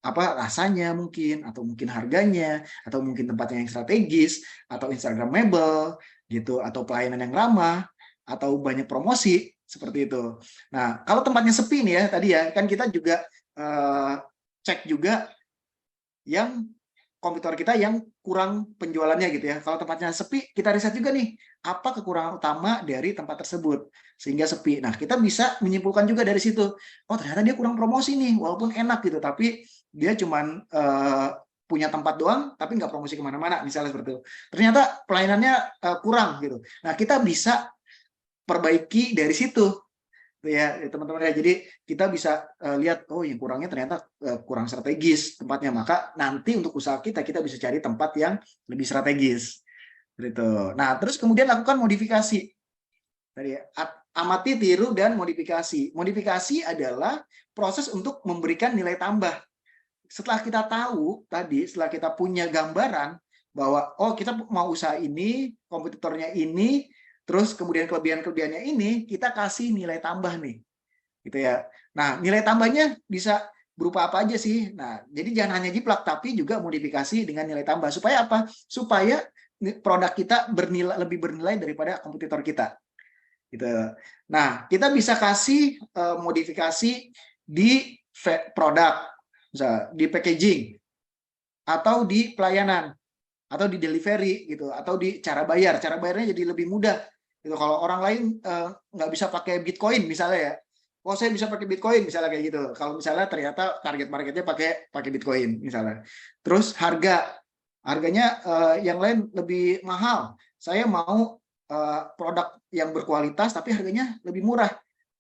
apa rasanya mungkin, atau mungkin harganya, atau mungkin tempatnya yang strategis, atau instagramable gitu, atau pelayanan yang ramah, atau banyak promosi seperti itu. Nah, kalau tempatnya sepi nih ya tadi ya, kan kita juga cek juga yang kompetitor kita yang kurang penjualannya gitu ya. Kalau tempatnya sepi, kita riset juga nih apa kekurangan utama dari tempat tersebut sehingga sepi. Nah, kita bisa menyimpulkan juga dari situ. Oh, ternyata dia kurang promosi nih, walaupun enak gitu, tapi dia cuman punya tempat doang, tapi nggak promosi kemana-mana, misalnya seperti itu. Ternyata pelayanannya kurang gitu. Nah, kita bisa perbaiki dari situ ya teman-teman ya. Jadi kita bisa lihat oh yang kurangnya ternyata kurang strategis tempatnya, maka nanti untuk usaha kita bisa cari tempat yang lebih strategis gitu. Nah, terus kemudian lakukan modifikasi tadi ya, amati, tiru, dan modifikasi. Modifikasi adalah proses untuk memberikan nilai tambah. Setelah kita tahu tadi, setelah kita punya gambaran bahwa oh kita mau usaha ini, kompetitornya ini, terus kemudian kelebihan-kelebihannya ini, kita kasih nilai tambah nih, gitu ya. Nah, nilai tambahnya bisa berupa apa aja sih? Nah, jadi jangan hanya jiplak, tapi juga modifikasi dengan nilai tambah. Supaya apa? Supaya produk kita lebih bernilai daripada kompetitor kita. Gitu. Nah, kita bisa kasih modifikasi di produk, misalnya di packaging, atau di pelayanan, atau di delivery gitu, atau di cara bayar. Cara bayarnya jadi lebih mudah. Gitu. Kalau orang lain nggak bisa pakai Bitcoin misalnya ya, oh saya bisa pakai Bitcoin misalnya kayak gitu. Kalau misalnya ternyata target marketnya pakai Bitcoin misalnya. Terus harganya yang lain lebih mahal. Saya mau produk yang berkualitas tapi harganya lebih murah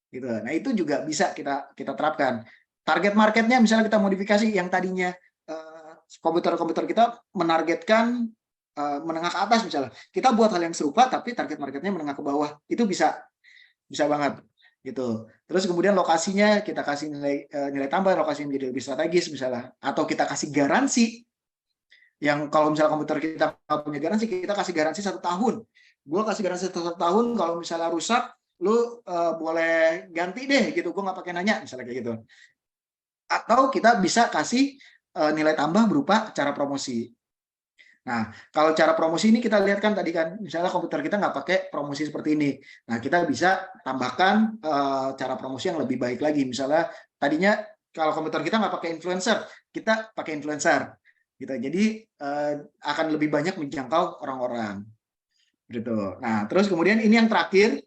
gitu. Nah, itu juga bisa kita terapkan. Target marketnya misalnya kita modifikasi yang tadinya komputer-komputer kita menargetkan menengah ke atas misalnya. Kita buat hal yang serupa tapi target marketnya menengah ke bawah. Itu bisa banget gitu. Terus kemudian lokasinya kita kasih nilai tambah, lokasi menjadi lebih strategis misalnya, atau kita kasih garansi. Yang kalau misalnya komputer kita nggak punya garansi, kita kasih garansi 1 tahun. Gue kasih garansi 1 tahun, kalau misalnya rusak, lu boleh ganti deh gitu. Gue nggak pakai nanya, misalnya kayak gitu. Atau kita bisa kasih nilai tambah berupa cara promosi. Nah, kalau cara promosi ini kita lihat kan tadi kan, misalnya komputer kita nggak pakai promosi seperti ini. Nah, kita bisa tambahkan cara promosi yang lebih baik lagi. Misalnya tadinya kalau komputer kita nggak pakai influencer, kita pakai influencer. Gitu. Jadi akan lebih banyak menjangkau orang-orang. Gitu. Nah, terus kemudian ini yang terakhir,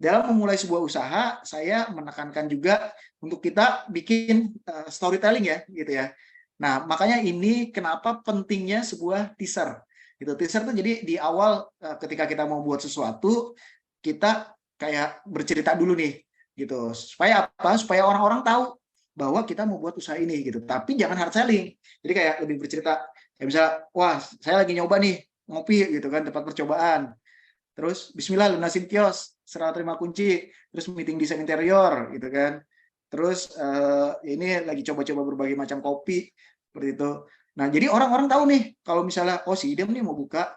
dalam memulai sebuah usaha, saya menekankan juga untuk kita bikin storytelling ya, gitu ya. Nah, makanya ini kenapa pentingnya sebuah teaser. Gitu. Teaser tuh jadi di awal ketika kita mau buat sesuatu, kita kayak bercerita dulu nih, gitu. Supaya apa? Supaya orang-orang tahu bahwa kita mau buat usaha ini, gitu. Tapi jangan hard selling. Jadi kayak lebih bercerita, kayak misalnya, wah, saya lagi nyoba nih ngopi, gitu kan, tempat percobaan. Terus Bismillah lunasin kios, serah terima kunci, terus meeting desain interior gitu kan. Terus ini lagi coba-coba berbagai macam kopi seperti itu. Nah, jadi orang-orang tahu nih kalau misalnya oh si Idem nih mau buka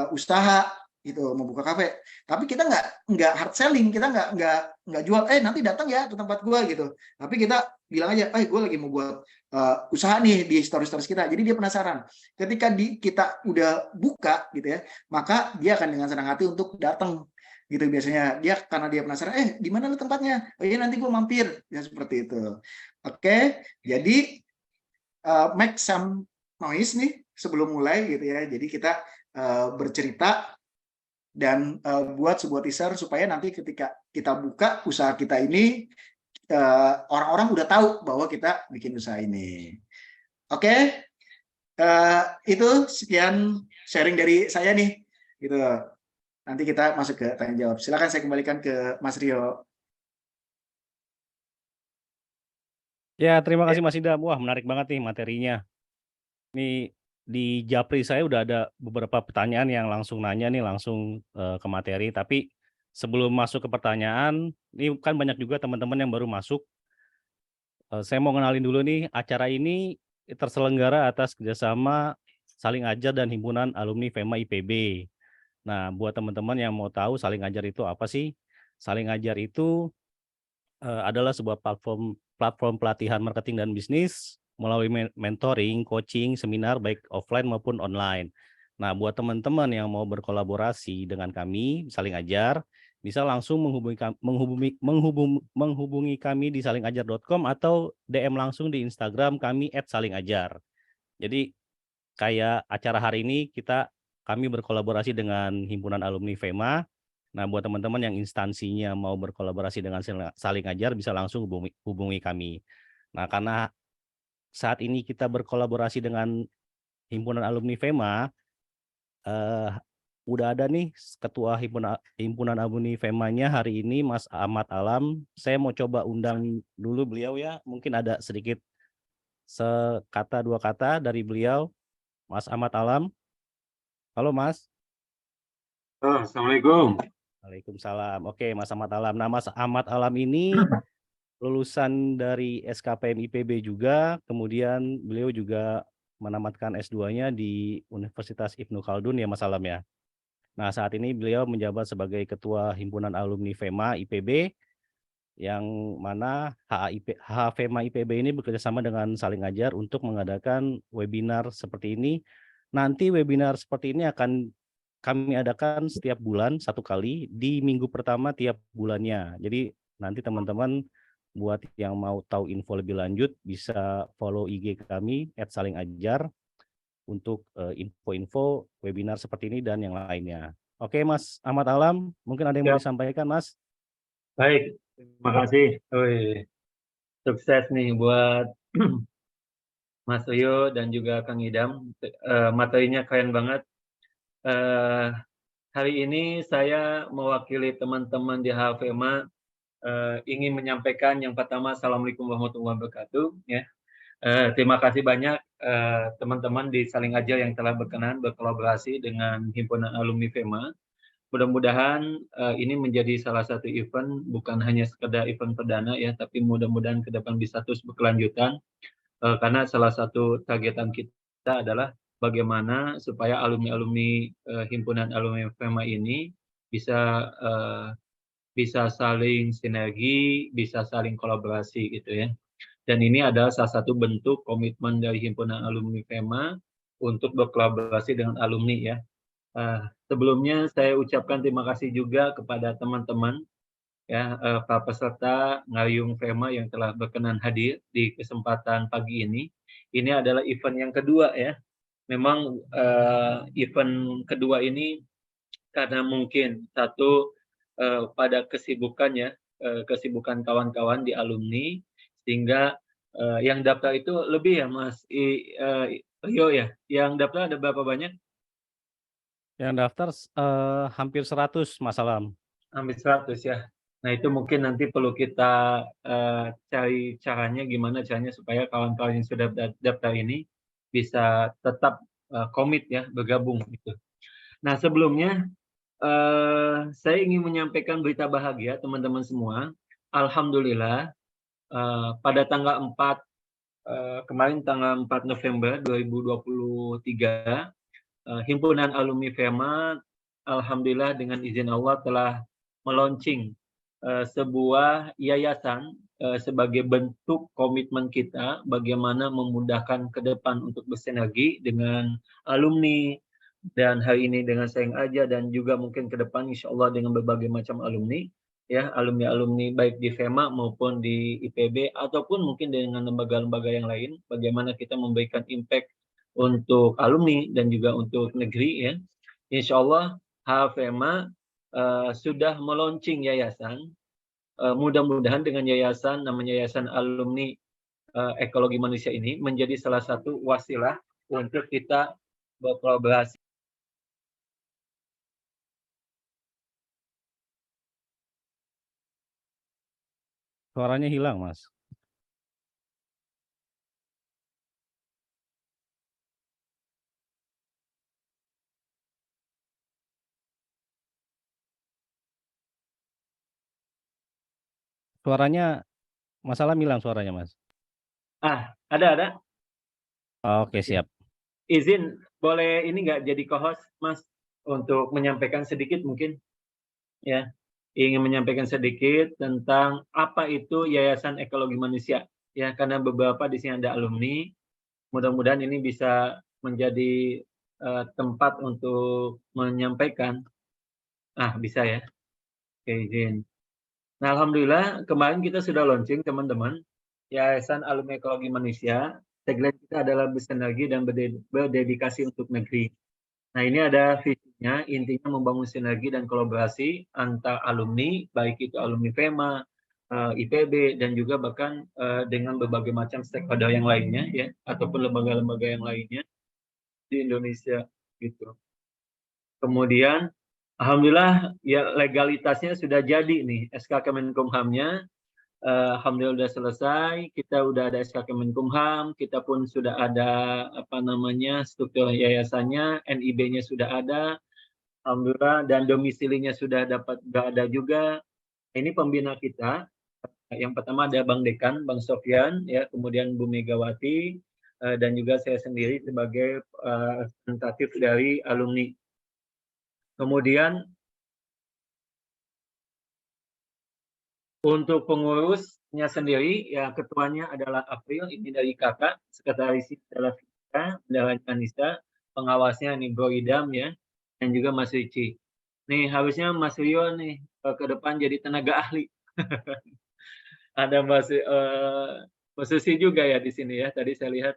usaha gitu, mau buka kafe. Tapi kita nggak hard selling, kita nggak jual nanti datang ya ke tempat gua gitu. Tapi kita bilang aja, gue lagi mau buat usaha nih di stories kita. Jadi dia penasaran. Ketika kita udah buka gitu ya, maka dia akan dengan senang hati untuk datang gitu biasanya. Dia karena dia penasaran, di mana lu tempatnya? Oh iya nanti gue mampir. Ya seperti itu. Oke, jadi make some noise nih sebelum mulai gitu ya. Jadi kita bercerita dan buat sebuah teaser supaya nanti ketika kita buka usaha kita ini orang-orang udah tahu bahwa kita bikin usaha ini. Oke? Itu sekian sharing dari saya nih, gitu. Nanti kita masuk ke tanya jawab. Silakan saya kembalikan ke Mas Rio. Ya, terima kasih Mas Idam. Wah, menarik banget nih materinya. Nih di Japri saya udah ada beberapa pertanyaan yang langsung nanya nih langsung ke materi. Tapi sebelum masuk ke pertanyaan, ini kan banyak juga teman-teman yang baru masuk. Saya mau kenalin dulu nih, acara ini terselenggara atas kerjasama Saling Ajar dan Himpunan Alumni FEMA IPB. Nah, buat teman-teman yang mau tahu Saling Ajar itu apa sih? Saling Ajar itu adalah sebuah platform pelatihan marketing dan bisnis melalui mentoring, coaching, seminar baik offline maupun online. Nah, buat teman-teman yang mau berkolaborasi dengan kami Saling Ajar, bisa langsung menghubungi kami di salingajar.com atau DM langsung di Instagram kami @salingajar. Jadi kayak acara hari ini kami berkolaborasi dengan Himpunan Alumni FEMA. Nah, buat teman-teman yang instansinya mau berkolaborasi dengan Saling Ajar bisa langsung hubungi kami. Nah, karena saat ini kita berkolaborasi dengan Himpunan Alumni FEMA, eh, udah ada nih Ketua Himpunan Alumni FEMA-nya hari ini, Mas Ahmad Alam. Saya mau coba undang dulu beliau ya, mungkin ada sedikit sekata dua kata dari beliau, Mas Ahmad Alam. Halo Mas. Assalamualaikum. Waalaikumsalam. Oke, Mas Ahmad Alam. Nah, Mas Ahmad Alam ini lulusan dari SKPM IPB juga, kemudian beliau juga menamatkan S2-nya di Universitas Ibnu Khaldun ya Mas Alam ya. Nah, saat ini beliau menjabat sebagai Ketua Himpunan Alumni FEMA IPB, yang mana FEMA IPB ini bekerjasama dengan Saling Ajar untuk mengadakan webinar seperti ini. Nanti webinar seperti ini akan kami adakan setiap bulan satu kali di minggu pertama tiap bulannya. Jadi nanti teman-teman buat yang mau tahu info lebih lanjut bisa follow IG kami @salingajar untuk info-info webinar seperti ini dan yang lainnya. Oke Mas Ahmad Alam, mungkin ada yang mau disampaikan Mas? Baik, terima kasih. Wih, sukses nih buat Mas Rio dan juga Kang Idam. Materinya keren banget. Hari ini saya mewakili teman-teman di HFMA ingin menyampaikan yang pertama, Assalamualaikum warahmatullahi wabarakatuh. Ya. Terima kasih banyak teman-teman di Saling Ajar yang telah berkenan berkolaborasi dengan Himpunan Alumni FEMA. Mudah-mudahan ini menjadi salah satu event, bukan hanya sekedar event perdana ya, tapi mudah-mudahan ke depan bisa terus berkelanjutan. Karena salah satu targetan kita adalah bagaimana supaya alumni-alumni Himpunan Alumni FEMA ini bisa bisa saling sinergi, bisa saling kolaborasi gitu ya. Dan ini adalah salah satu bentuk komitmen dari Himpunan Alumni FEMA untuk berkolaborasi dengan alumni ya. Sebelumnya saya ucapkan terima kasih juga kepada teman-teman ya, para peserta Ngayung FEMA yang telah berkenan hadir di kesempatan pagi ini. Ini adalah event yang kedua ya. Memang event kedua ini karena mungkin satu pada kesibukannya, kesibukan kawan-kawan di alumni, sehingga yang daftar itu lebih ya Mas Rio ya. Yang daftar ada berapa banyak? Yang daftar hampir 100 Mas Alam. Hampir 100 ya. Nah itu mungkin nanti perlu kita cari caranya, gimana caranya supaya kawan-kawan yang sudah daftar ini bisa tetap komit ya, bergabung gitu. Nah sebelumnya saya ingin menyampaikan berita bahagia teman-teman semua. Alhamdulillah pada tanggal 4 kemarin tanggal 4 November 2023 Himpunan Alumni FEMA alhamdulillah dengan izin Allah telah meluncing sebuah yayasan sebagai bentuk komitmen kita bagaimana memudahkan ke depan untuk bersinergi dengan alumni, dan hari ini dengan Saling Ajar dan juga mungkin ke depan insya Allah dengan berbagai macam alumni ya, alumni-alumni baik di FEMA maupun di IPB ataupun mungkin dengan lembaga-lembaga yang lain, bagaimana kita memberikan impact untuk alumni dan juga untuk negeri ya. Insya Allah HFMA sudah meluncing yayasan. Mudah-mudahan dengan yayasan namanya Yayasan Alumni Ekologi Manusia ini menjadi salah satu wasilah untuk kita berkolaborasi. Suaranya hilang, Mas. Suaranya, masalah hilang suaranya, Mas. Ada. Oke, siap. Izin, boleh ini nggak jadi co-host, Mas, untuk menyampaikan sedikit mungkin, ya. Ingin menyampaikan sedikit tentang apa itu Yayasan Ekologi Manusia, ya, karena beberapa di sini ada alumni. Mudah-mudahan ini bisa menjadi tempat untuk menyampaikan. Bisa ya. Oke, izin. Nah, alhamdulillah kemarin kita sudah launching, teman-teman, Yayasan Alumni Ekologi Manusia. Tagline kita adalah bersinergi dan berdedikasi untuk negeri. Nah, ini ada visinya, intinya membangun sinergi dan kolaborasi antar alumni, baik itu alumni FEMA, IPB, dan juga bahkan dengan berbagai macam stakeholder yang lainnya, ya, ataupun lembaga-lembaga yang lainnya di Indonesia, gitu. Kemudian, alhamdulillah, ya legalitasnya sudah jadi nih, SK Kemenkumham-nya. Alhamdulillah sudah selesai, kita udah ada SK Kemenkumham, kita pun sudah ada struktur yayasannya, NIB-nya sudah ada, alhamdulillah, dan domisilinya sudah dapat ada juga. Ini pembina kita, yang pertama ada Bang Dekan, Bang Sofyan, ya, kemudian Bu Megawati, dan juga saya sendiri sebagai representatif dari alumni. Kemudian untuk pengurusnya sendiri, ya ketuanya adalah April, ini dari kakak, sekretaris adalah Vika, adalah Anissa, pengawasnya ini Bro Idam, ya, dan juga Mas Ricci. Nih harusnya Mas Rio nih ke depan jadi tenaga ahli. Ada Mas Susi juga ya di sini ya, tadi saya lihat.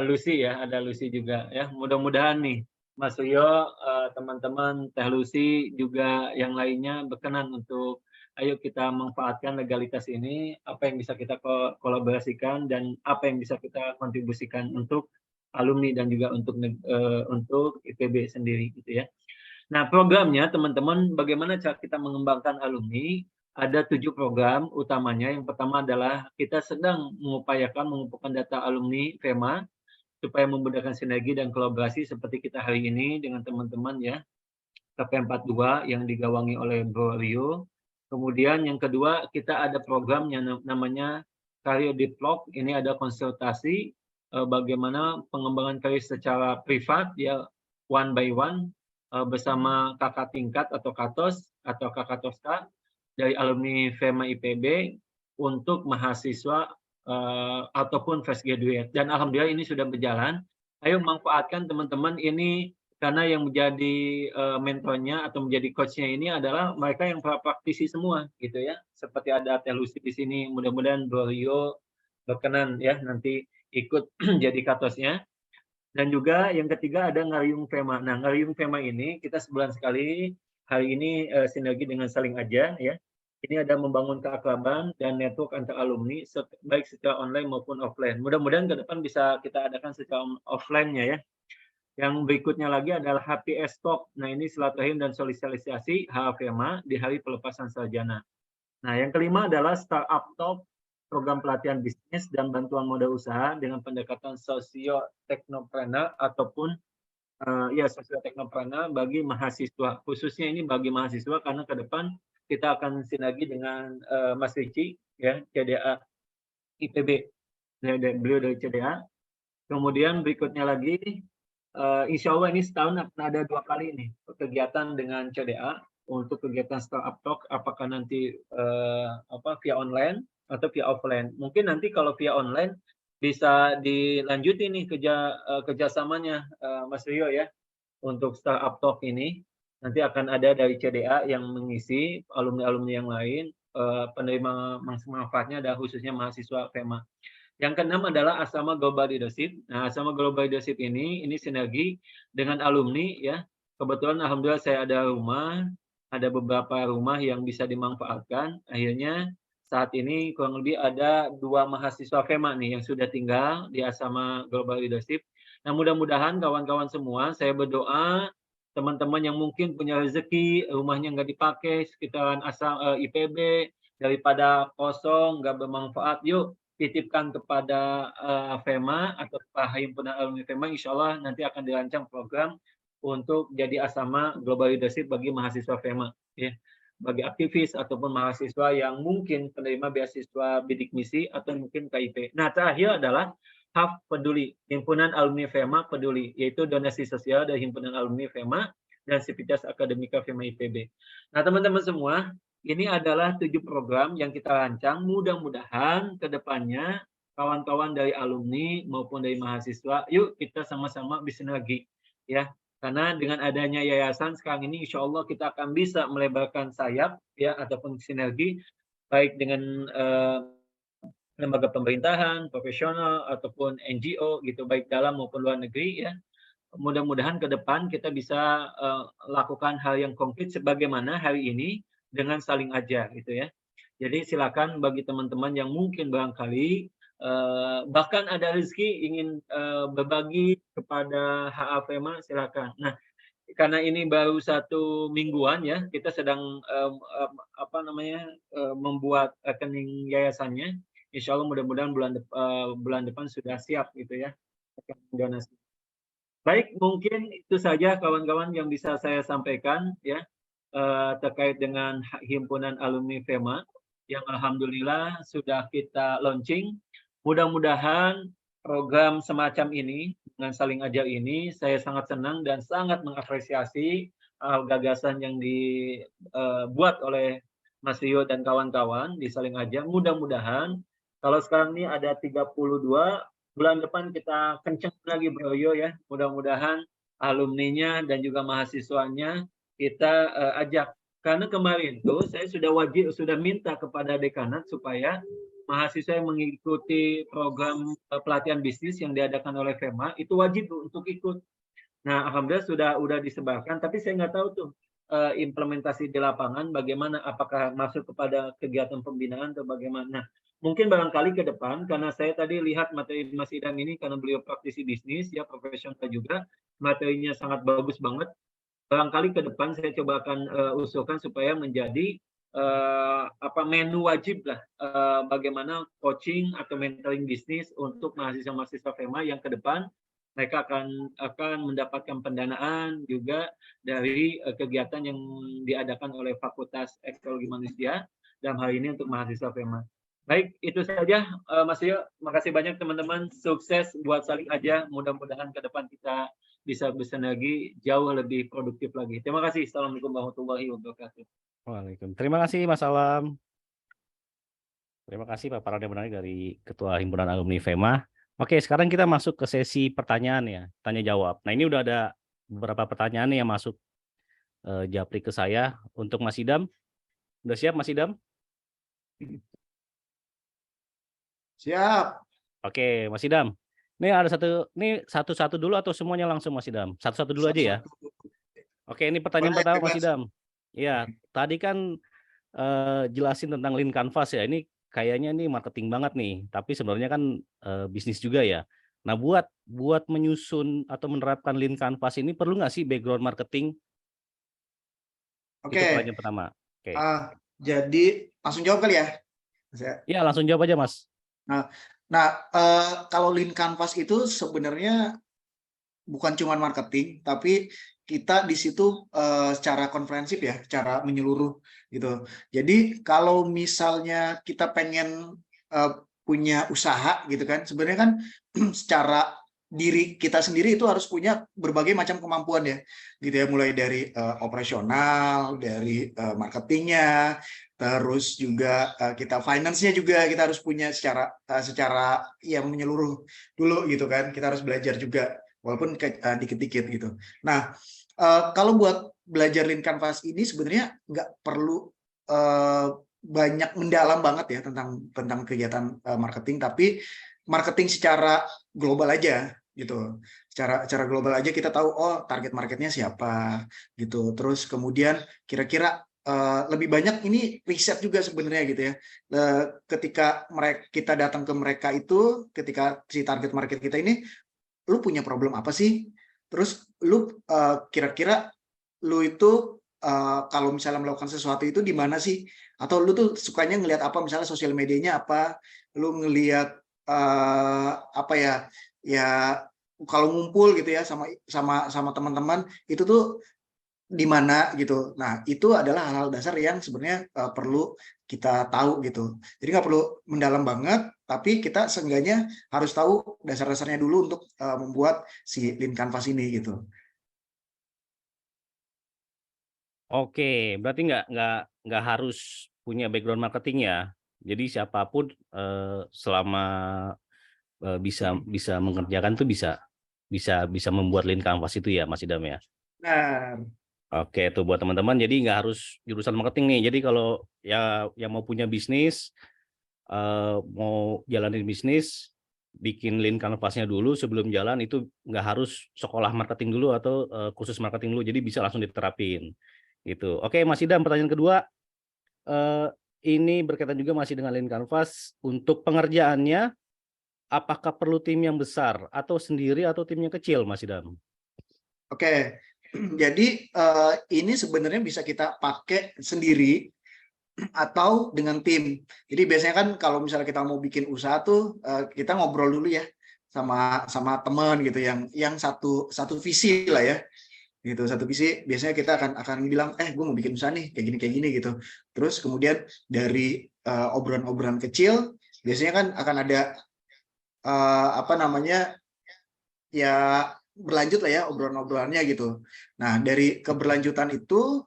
Lucy ya, ada Lucy juga ya. Mudah-mudahan nih Mas Rio, teman-teman, Teh Lucy juga yang lainnya berkenan untuk ayo kita manfaatkan legalitas ini, apa yang bisa kita kolaborasikan dan apa yang bisa kita kontribusikan untuk alumni dan juga untuk IPB sendiri gitu ya. Nah, programnya teman-teman, bagaimana cara kita mengembangkan alumni? Ada 7 program utamanya. Yang pertama adalah kita sedang mengupayakan mengumpulkan data alumni FEMA supaya memudahkan sinergi dan kolaborasi seperti kita hari ini dengan teman-teman ya, KP42 yang digawangi oleh Bro Rio. Kemudian yang kedua, kita ada program yang namanya Career Develop. Ini ada konsultasi bagaimana pengembangan karir secara privat ya, one by one, bersama kakak tingkat atau KATOS atau kakak TOSKA dari alumni FEMA IPB untuk mahasiswa ataupun fresh graduate. Dan alhamdulillah ini sudah berjalan. Ayo manfaatkan teman-teman ini, karena yang menjadi mentornya atau menjadi coachnya ini adalah mereka yang praktisi semua gitu ya. Seperti ada Teh Lucy di sini, mudah-mudahan Bro Rio berkenan ya nanti ikut jadi katosnya. Dan juga yang ketiga ada Ngariung FEMA. Nah, Ngariung FEMA ini kita sebulan sekali, hari ini sinergi dengan Saling Aja ya. Ini ada membangun keakraban dan network antar alumni baik secara online maupun offline. Mudah-mudahan ke depan bisa kita adakan secara offline-nya ya. Yang berikutnya lagi adalah HPS Talk. Nah, ini silaturahim dan sosialisasi HFMA di hari pelepasan sarjana. Nah, yang kelima adalah Startup Talk, program pelatihan bisnis dan bantuan modal usaha dengan pendekatan sosio-teknopreneur ataupun sosio-teknopreneur bagi mahasiswa. Khususnya ini bagi mahasiswa karena ke depan kita akan sinergi dengan Mas Ricci, ya, CDA IPB. Beliau dari CDA. Kemudian berikutnya lagi, insya Allah ini setahun akan ada 2 kali nih kegiatan dengan CDA untuk kegiatan Startup Talk, apakah nanti via online atau via offline. Mungkin nanti kalau via online bisa dilanjutin nih kerjasamanya Mas Rio ya untuk Startup Talk ini. Nanti akan ada dari CDA yang mengisi, alumni-alumni yang lain, penerima manfaatnya ada khususnya mahasiswa FEMA. Yang keenam adalah Asrama Global Leadership. Nah, Asrama Global Leadership ini sinergi dengan alumni ya. Kebetulan alhamdulillah saya ada beberapa rumah yang bisa dimanfaatkan. Akhirnya saat ini kurang lebih ada 2 mahasiswa FEMA nih yang sudah tinggal di Asrama Global Leadership. Nah, mudah-mudahan kawan-kawan semua, saya berdoa teman-teman yang mungkin punya rezeki, rumahnya nggak dipakai, sekitaran IPB, daripada kosong, nggak bermanfaat, yuk titipkan kepada FEMA atau Himpunan Alumni FEMA, insya Allah nanti akan dirancang program untuk jadi asrama Global Leadership bagi mahasiswa FEMA. Ya. Bagi aktivis ataupun mahasiswa yang mungkin penerima beasiswa bidik misi atau mungkin KIP. Nah, terakhir adalah HAF Peduli, Himpunan Alumni FEMA Peduli, yaitu donasi sosial dari Himpunan Alumni FEMA dan Sivitas Akademika FEMA IPB. Nah, teman-teman semua, ini adalah 7 program yang kita rancang. Mudah-mudahan ke depannya kawan-kawan dari alumni maupun dari mahasiswa, yuk kita sama-sama bersinergi, ya. Karena dengan adanya yayasan sekarang ini, insya Allah kita akan bisa melebarkan sayap, ya, ataupun sinergi, baik dengan lembaga pemerintahan, profesional, ataupun NGO, gitu, baik dalam maupun luar negeri, ya. Mudah-mudahan ke depan kita bisa lakukan hal yang konkret sebagaimana hari ini dengan saling ajar, gitu ya. Jadi silakan bagi teman-teman yang mungkin barangkali bahkan ada rezeki ingin berbagi kepada HAFEMA, silakan. Nah, karena ini baru 1 mingguan ya, kita sedang membuat rekening yayasannya. Insya Allah mudah-mudahan bulan depan sudah siap gitu ya, donasi. Baik, mungkin itu saja kawan-kawan yang bisa saya sampaikan ya terkait dengan Himpunan Alumni FEMA yang alhamdulillah sudah kita launching. Mudah-mudahan program semacam ini dengan saling ajar ini saya sangat senang dan sangat mengapresiasi gagasan yang dibuat oleh Mas Rio dan kawan-kawan di saling ajar. Mudah-mudahan kalau sekarang ini ada 32, bulan depan kita kencang lagi Bro Yo ya. Mudah-mudahan alumninya dan juga mahasiswanya kita ajak. Karena kemarin tuh saya sudah minta kepada dekanat supaya mahasiswa yang mengikuti program pelatihan bisnis yang diadakan oleh FEMA itu wajib untuk ikut. Nah, alhamdulillah sudah disebarkan, tapi saya nggak tahu tuh implementasi di lapangan bagaimana, apakah masuk kepada kegiatan pembinaan atau bagaimana. Nah, mungkin barangkali ke depan, karena saya tadi lihat materi Mas Idam ini, karena beliau praktisi bisnis, ya profesional juga, materinya sangat bagus banget. Barangkali ke depan saya coba akan usulkan supaya menjadi menu wajib lah bagaimana coaching atau mentoring bisnis untuk mahasiswa-mahasiswa FEMA yang ke depan mereka akan mendapatkan pendanaan juga dari kegiatan yang diadakan oleh Fakultas Ekologi Manusia dalam hal ini untuk mahasiswa FEMA. Baik, itu saja Mas Rio. Makasih banyak teman-teman. Sukses buat saling aja. Mudah-mudahan ke depan kita bisa bersinergi jauh lebih produktif lagi. Terima kasih. Assalamualaikum warahmatullahi wabarakatuh. Waalaikumsalam. Terima kasih Mas Alam. Terima kasih Pak Parademani dari Ketua Himpunan Alumni FEMA. Oke, sekarang kita masuk ke sesi pertanyaan ya, tanya jawab. Nah, ini udah ada beberapa pertanyaan yang masuk japri ke saya untuk Mas Idam. Udah siap Mas Idam? Siap. Oke, Mas Idam. Ini ada satu-satu dulu atau semuanya langsung Mas Idam? Satu-satu dulu aja ya. Oke, ini pertanyaan pertama Mas Idam. Ya, tadi kan jelasin tentang Lean Canvas ya. Ini kayaknya nih marketing banget nih, tapi sebenarnya kan bisnis juga ya. Nah, buat menyusun atau menerapkan Lean Canvas ini perlu nggak sih background marketing? Oke. Itu pertanyaan pertama. Oke. Jadi langsung jawab kali ya? Ya, langsung jawab aja Mas. Nah, kalau Lean Canvas itu sebenarnya bukan cuma marketing, tapi kita di situ secara komprehensif ya, secara menyeluruh gitu. Jadi kalau misalnya kita pengen punya usaha gitu kan, sebenarnya kan secara diri kita sendiri itu harus punya berbagai macam kemampuan ya, gitu ya, mulai dari operasional, dari marketingnya, terus juga kita finance-nya juga kita harus punya secara yang menyeluruh dulu gitu kan, kita harus belajar juga walaupun dikit-dikit gitu. Nah, kalau buat belajar Lean Canvas ini sebenarnya nggak perlu banyak mendalam banget ya tentang kegiatan marketing, tapi marketing secara global aja gitu. Secara global aja kita tahu target marketnya siapa gitu. Terus kemudian kira-kira lebih banyak ini riset juga sebenarnya gitu ya. Ketika kita datang ke mereka itu, ketika si target market kita ini, lu punya problem apa sih? Terus lu kira-kira lu itu kalau misalnya melakukan sesuatu itu di mana sih? Atau lu tuh sukanya ngelihat apa? Misalnya sosial medianya apa? Lu ngelihat apa ya? Ya kalau ngumpul gitu ya sama teman-teman itu tuh di mana gitu. Nah, itu adalah hal-hal dasar yang sebenarnya perlu kita tahu gitu. Jadi nggak perlu mendalam banget, tapi kita seenggaknya harus tahu dasar-dasarnya dulu untuk membuat si Lean Canvas ini gitu. Oke, berarti nggak harus punya background marketing ya. Jadi siapapun selama bisa mengerjakan tuh bisa membuat Lean Canvas itu ya, Mas Idam ya. Nah, Oke, tuh buat teman-teman. Jadi nggak harus jurusan marketing nih. Jadi kalau ya yang mau punya bisnis, mau jalanin bisnis, bikin Lean Canvas-nya dulu sebelum jalan, itu nggak harus sekolah marketing dulu atau kursus marketing dulu. Jadi bisa langsung diterapin. Gitu. Oke, Mas Idam, pertanyaan kedua. Ini berkaitan juga masih dengan Lean Canvas. Untuk pengerjaannya, apakah perlu tim yang besar atau sendiri atau timnya kecil, Mas Idam? oke. Jadi ini sebenarnya bisa kita pakai sendiri atau dengan tim. Jadi biasanya kan kalau misalnya kita mau bikin usaha tuh kita ngobrol dulu ya sama teman gitu yang satu visi lah ya. Gitu, satu visi biasanya kita akan bilang gue mau bikin usaha nih kayak gini gitu. Terus kemudian dari obrolan-obrolan kecil biasanya kan akan ada apa namanya ya berlanjut lah ya obrolan-obrolannya gitu. Nah, dari keberlanjutan itu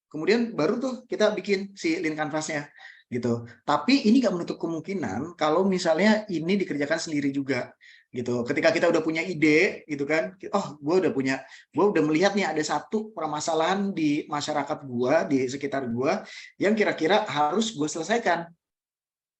kemudian baru tuh kita bikin si Lean Canvas-nya gitu. Tapi ini nggak menutup kemungkinan kalau misalnya ini dikerjakan sendiri juga gitu. Ketika kita udah punya ide gitu kan, gue udah melihat nih ada satu permasalahan di masyarakat gue, di sekitar gue yang kira-kira harus gue selesaikan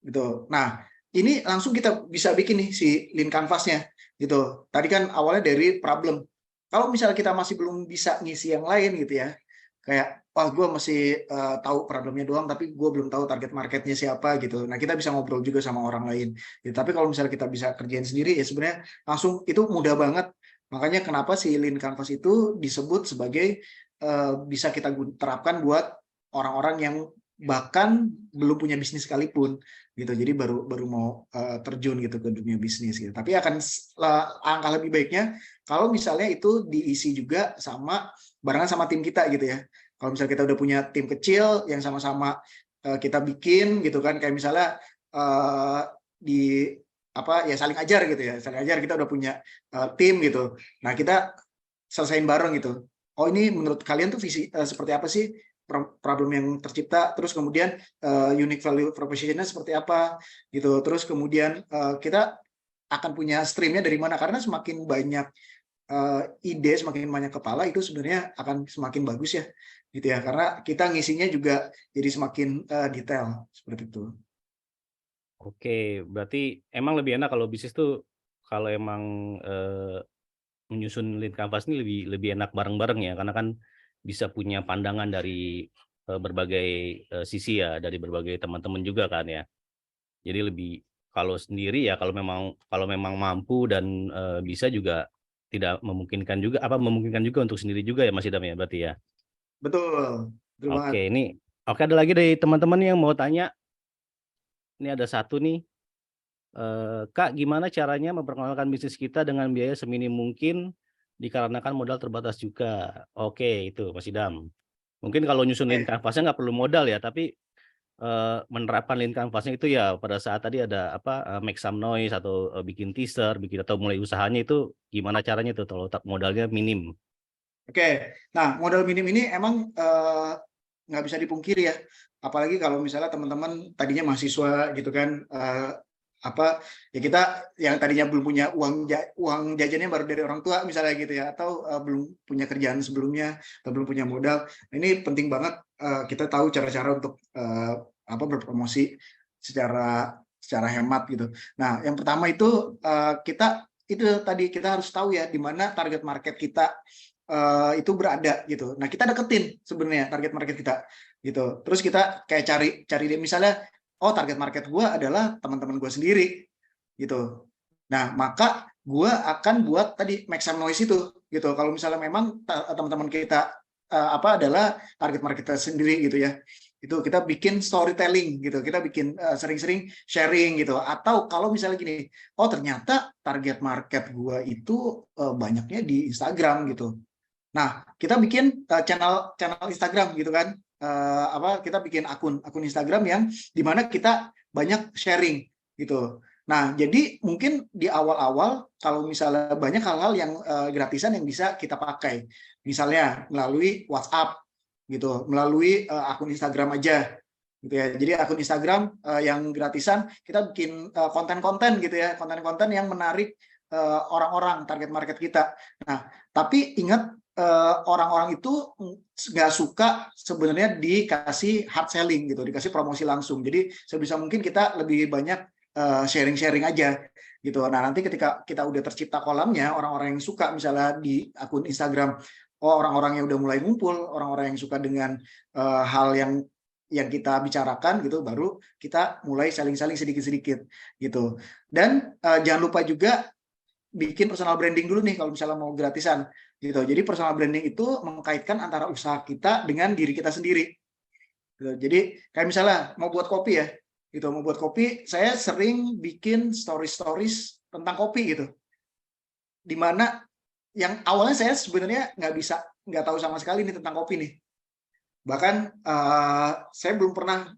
gitu. Nah, ini langsung kita bisa bikin nih si Lean Canvas-nya gitu. Tadi kan awalnya dari problem. Kalau misalnya kita masih belum bisa ngisi yang lain gitu ya, kayak gue masih tahu problemnya doang tapi gue belum tahu target marketnya siapa gitu. Nah, kita bisa ngobrol juga sama orang lain gitu. Tapi kalau misalnya kita bisa kerjain sendiri ya sebenarnya langsung itu mudah banget. Makanya kenapa si Lean Canvas itu disebut sebagai bisa kita terapkan buat orang-orang yang bahkan belum punya bisnis sekalipun gitu. Jadi baru mau terjun gitu ke dunia bisnis gitu. Tapi akan angka lebih baiknya kalau misalnya itu diisi juga barengan sama tim kita gitu ya. Kalau misalnya kita udah punya tim kecil yang sama-sama kita bikin gitu kan, kayak misalnya di apa ya saling ajar gitu ya, saling ajar kita udah punya tim gitu. Nah, kita selesain bareng gitu. Oh, ini menurut kalian tuh visi seperti apa sih problem yang tercipta, terus kemudian unique value proposition-nya seperti apa gitu. Terus kemudian kita akan punya streamnya dari mana, karena semakin banyak ide, semakin banyak kepala itu sebenarnya akan semakin bagus ya gitu ya, karena kita ngisinya juga jadi semakin detail seperti itu. Oke, berarti emang lebih enak kalau bisnis tuh kalau emang menyusun Lean Canvas ini lebih enak bareng-bareng ya, karena kan bisa punya pandangan dari berbagai sisi ya, dari berbagai teman-teman juga kan ya. Jadi lebih kalau sendiri ya kalau memang mampu dan bisa juga tidak memungkinkan juga untuk sendiri juga ya Mas Idam ya berarti ya. Betul banget. Oke, ada lagi dari teman-teman yang mau tanya. Ini ada satu nih. Kak, gimana caranya memperkenalkan bisnis kita dengan biaya seminim mungkin dikarenakan modal terbatas juga? Oke, itu Mas Idam. Mungkin kalau nyusun Lean Canvas-nya nggak perlu modal ya, tapi menerapkan Lean Canvas-nya itu ya pada saat tadi ada make some noise atau bikin teaser, atau mulai usahanya itu gimana caranya tuh kalau modalnya minim? Oke, nah modal minim ini emang nggak bisa dipungkiri ya, apalagi kalau misalnya teman-teman tadinya mahasiswa gitu kan, ya kita yang tadinya belum punya uang jajannya baru dari orang tua misalnya gitu ya, atau belum punya kerjaan sebelumnya atau belum punya modal. Ini penting banget kita tahu cara-cara untuk berpromosi secara hemat gitu. Nah, yang pertama itu kita harus tahu ya di mana target market kita itu berada gitu. Nah, kita deketin sebenarnya target market kita gitu. Terus kita kayak cari misalnya, oh target market gue adalah teman-teman gue sendiri gitu. Nah, maka gue akan buat tadi make some noise itu gitu. Kalau misalnya memang teman-teman kita adalah target market kita sendiri gitu ya, itu kita bikin storytelling gitu, kita bikin sering-sering sharing gitu. Atau kalau misalnya gini, oh ternyata target market gue itu banyaknya di Instagram gitu. Nah, kita bikin channel Instagram gitu kan. Kita bikin akun Instagram yang dimana kita banyak sharing gitu. Nah, jadi mungkin di awal-awal kalau misalnya banyak hal-hal yang gratisan yang bisa kita pakai. Misalnya melalui WhatsApp gitu, melalui akun Instagram aja gitu ya. Jadi akun Instagram yang gratisan kita bikin konten-konten gitu ya, konten-konten yang menarik orang-orang target market kita. Nah, tapi ingat orang-orang itu nggak suka sebenarnya dikasih hard selling gitu, dikasih promosi langsung. Jadi sebisa mungkin kita lebih banyak sharing-sharing aja gitu. Nah, nanti ketika kita udah tercipta kolamnya, orang-orang yang suka misalnya di akun Instagram, orang-orang yang udah mulai ngumpul, orang-orang yang suka dengan hal yang kita bicarakan gitu, baru kita mulai saling-saling sedikit-sedikit gitu. Dan jangan lupa juga bikin personal branding dulu nih kalau misalnya mau gratisan gitu. Jadi personal branding itu mengkaitkan antara usaha kita dengan diri kita sendiri gitu. Jadi kayak misalnya mau buat kopi ya gitu, mau buat kopi, saya sering bikin stories tentang kopi gitu, dimana yang awalnya saya sebenarnya nggak tahu sama sekali nih tentang kopi nih. Bahkan saya belum pernah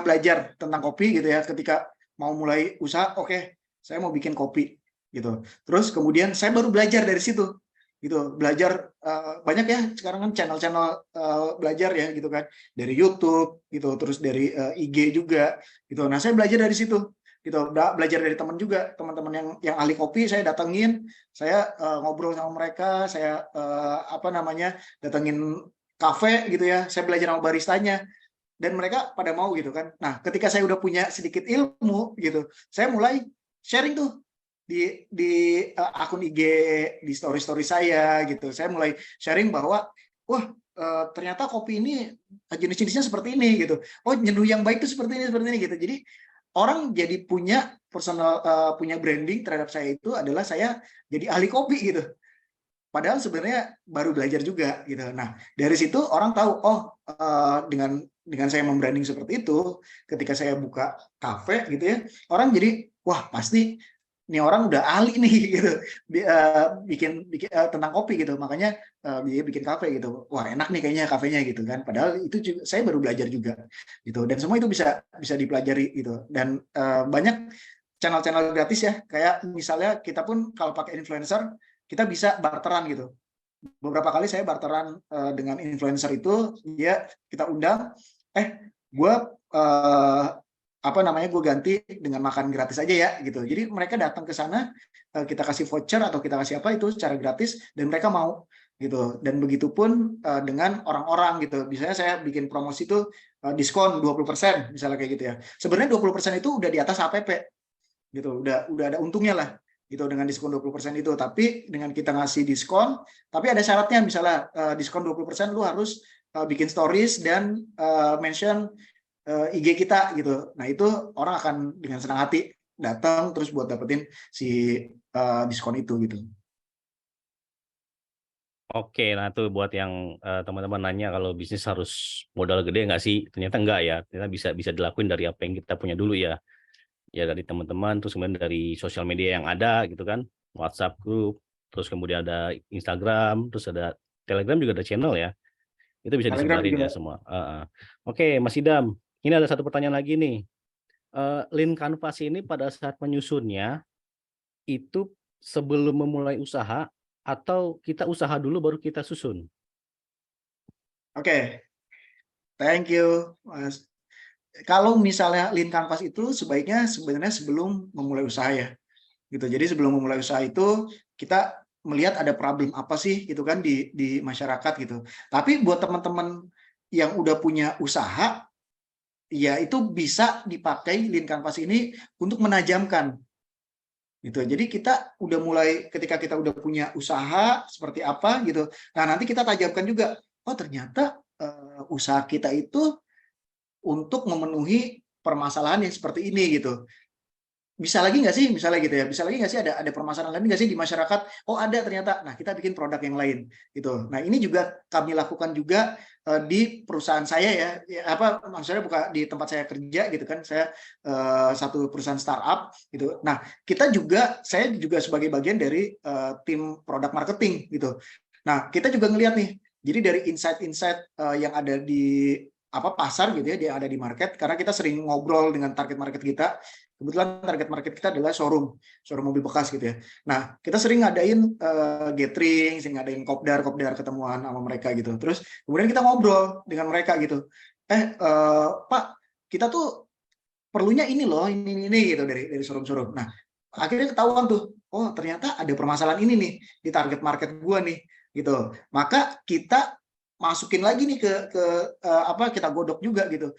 belajar tentang kopi gitu ya. Ketika mau mulai usaha, oke, saya mau bikin kopi gitu. Terus kemudian saya baru belajar dari situ gitu. Belajar banyak ya sekarang kan channel-channel belajar ya gitu kan, dari YouTube gitu, terus dari IG juga gitu. Nah, saya belajar dari situ gitu, belajar dari teman juga, teman-teman yang ahli kopi saya datengin, saya ngobrol sama mereka, saya datengin kafe gitu ya, saya belajar sama baristanya, dan mereka pada mau gitu kan. Nah, ketika saya udah punya sedikit ilmu gitu, saya mulai sharing tuh di akun IG, di story saya gitu. Saya mulai sharing bahwa wah, ternyata kopi ini jenis-jenisnya seperti ini gitu. Oh, nyeduh yang baik itu seperti ini gitu. Jadi orang jadi punya personal, punya branding terhadap saya itu adalah saya jadi ahli kopi gitu. Padahal sebenarnya baru belajar juga gitu. Nah, dari situ orang tahu, oh, dengan saya membranding seperti itu, ketika saya buka kafe gitu ya, orang jadi wah, pasti ini orang udah ahli nih gitu, bikin tentang kopi gitu, makanya dia bikin kafe gitu. Wah, enak nih kayaknya kafenya gitu kan. Padahal itu juga, saya baru belajar juga gitu. Dan semua itu bisa dipelajari gitu. Dan banyak channel-channel gratis ya, kayak misalnya kita pun kalau pakai influencer, kita bisa barteran gitu. Beberapa kali saya barteran dengan influencer itu, dia kita undang, gue gue ganti dengan makan gratis aja ya gitu. Jadi mereka datang ke sana, kita kasih voucher atau kita kasih apa itu secara gratis, dan mereka mau gitu. Dan begitupun dengan orang-orang gitu. Biasanya saya bikin promosi itu diskon 20% misalnya kayak gitu ya. Sebenarnya 20% itu udah di atas APP gitu, udah ada untungnya lah gitu dengan diskon 20% itu. Tapi dengan kita ngasih diskon, tapi ada syaratnya, misalnya diskon 20% lu harus bikin stories dan mention IG kita gitu. Nah, itu orang akan dengan senang hati datang terus buat dapetin si diskon itu gitu. Oke, nah tuh buat yang teman-teman nanya kalau bisnis harus modal gede nggak sih? Ternyata enggak ya. Ternyata bisa dilakuin dari apa yang kita punya dulu ya. Ya dari teman-teman, terus kemudian dari sosial media yang ada gitu kan, WhatsApp group, terus kemudian ada Instagram, terus ada Telegram juga ada channel ya. Itu bisa Telegram disebarin ya juga. semua. Oke, Mas Idam, ini ada satu pertanyaan lagi nih. Lean Canvas ini pada saat menyusunnya itu sebelum memulai usaha atau kita usaha dulu baru kita susun? Oke. Thank you, Mas. Kalau misalnya Lean Canvas itu sebaiknya sebenarnya sebelum memulai usaha ya. Gitu. Jadi sebelum memulai usaha itu kita melihat ada problem apa sih gitu kan di masyarakat gitu. Tapi buat teman-teman yang udah punya usaha, ya itu bisa dipakai Lean Canvas ini untuk menajamkan gitu. Jadi kita udah mulai ketika kita udah punya usaha seperti apa gitu. Nah, nanti kita tajamkan juga, oh ternyata usaha kita itu untuk memenuhi permasalahan yang seperti ini gitu. Bisa lagi nggak sih, misalnya gitu ya, bisa lagi nggak sih ada permasalahan lain nggak sih di masyarakat? Oh ada ternyata. Nah kita bikin produk yang lain gitu. Nah ini juga kami lakukan juga di perusahaan saya ya, apa maksudnya bukan di tempat saya kerja gitu kan, saya satu perusahaan startup gitu. Nah kita juga, saya juga sebagai bagian dari tim produk marketing gitu. Nah kita juga ngelihat nih, jadi dari insight-insight yang ada di apa pasar gitu ya, dia ada di market, karena kita sering ngobrol dengan target market kita. Kebetulan target market kita adalah showroom mobil bekas gitu ya. Nah, kita sering ngadain gathering, sering ngadain kopdar ketemuan sama mereka gitu. Terus kemudian kita ngobrol dengan mereka gitu. Pak, kita tuh perlunya ini loh, ini gitu dari showroom. Nah, akhirnya ketahuan tuh, oh ternyata ada permasalahan ini nih di target market gua nih gitu. Maka kita masukin lagi nih ke apa, kita godok juga gitu.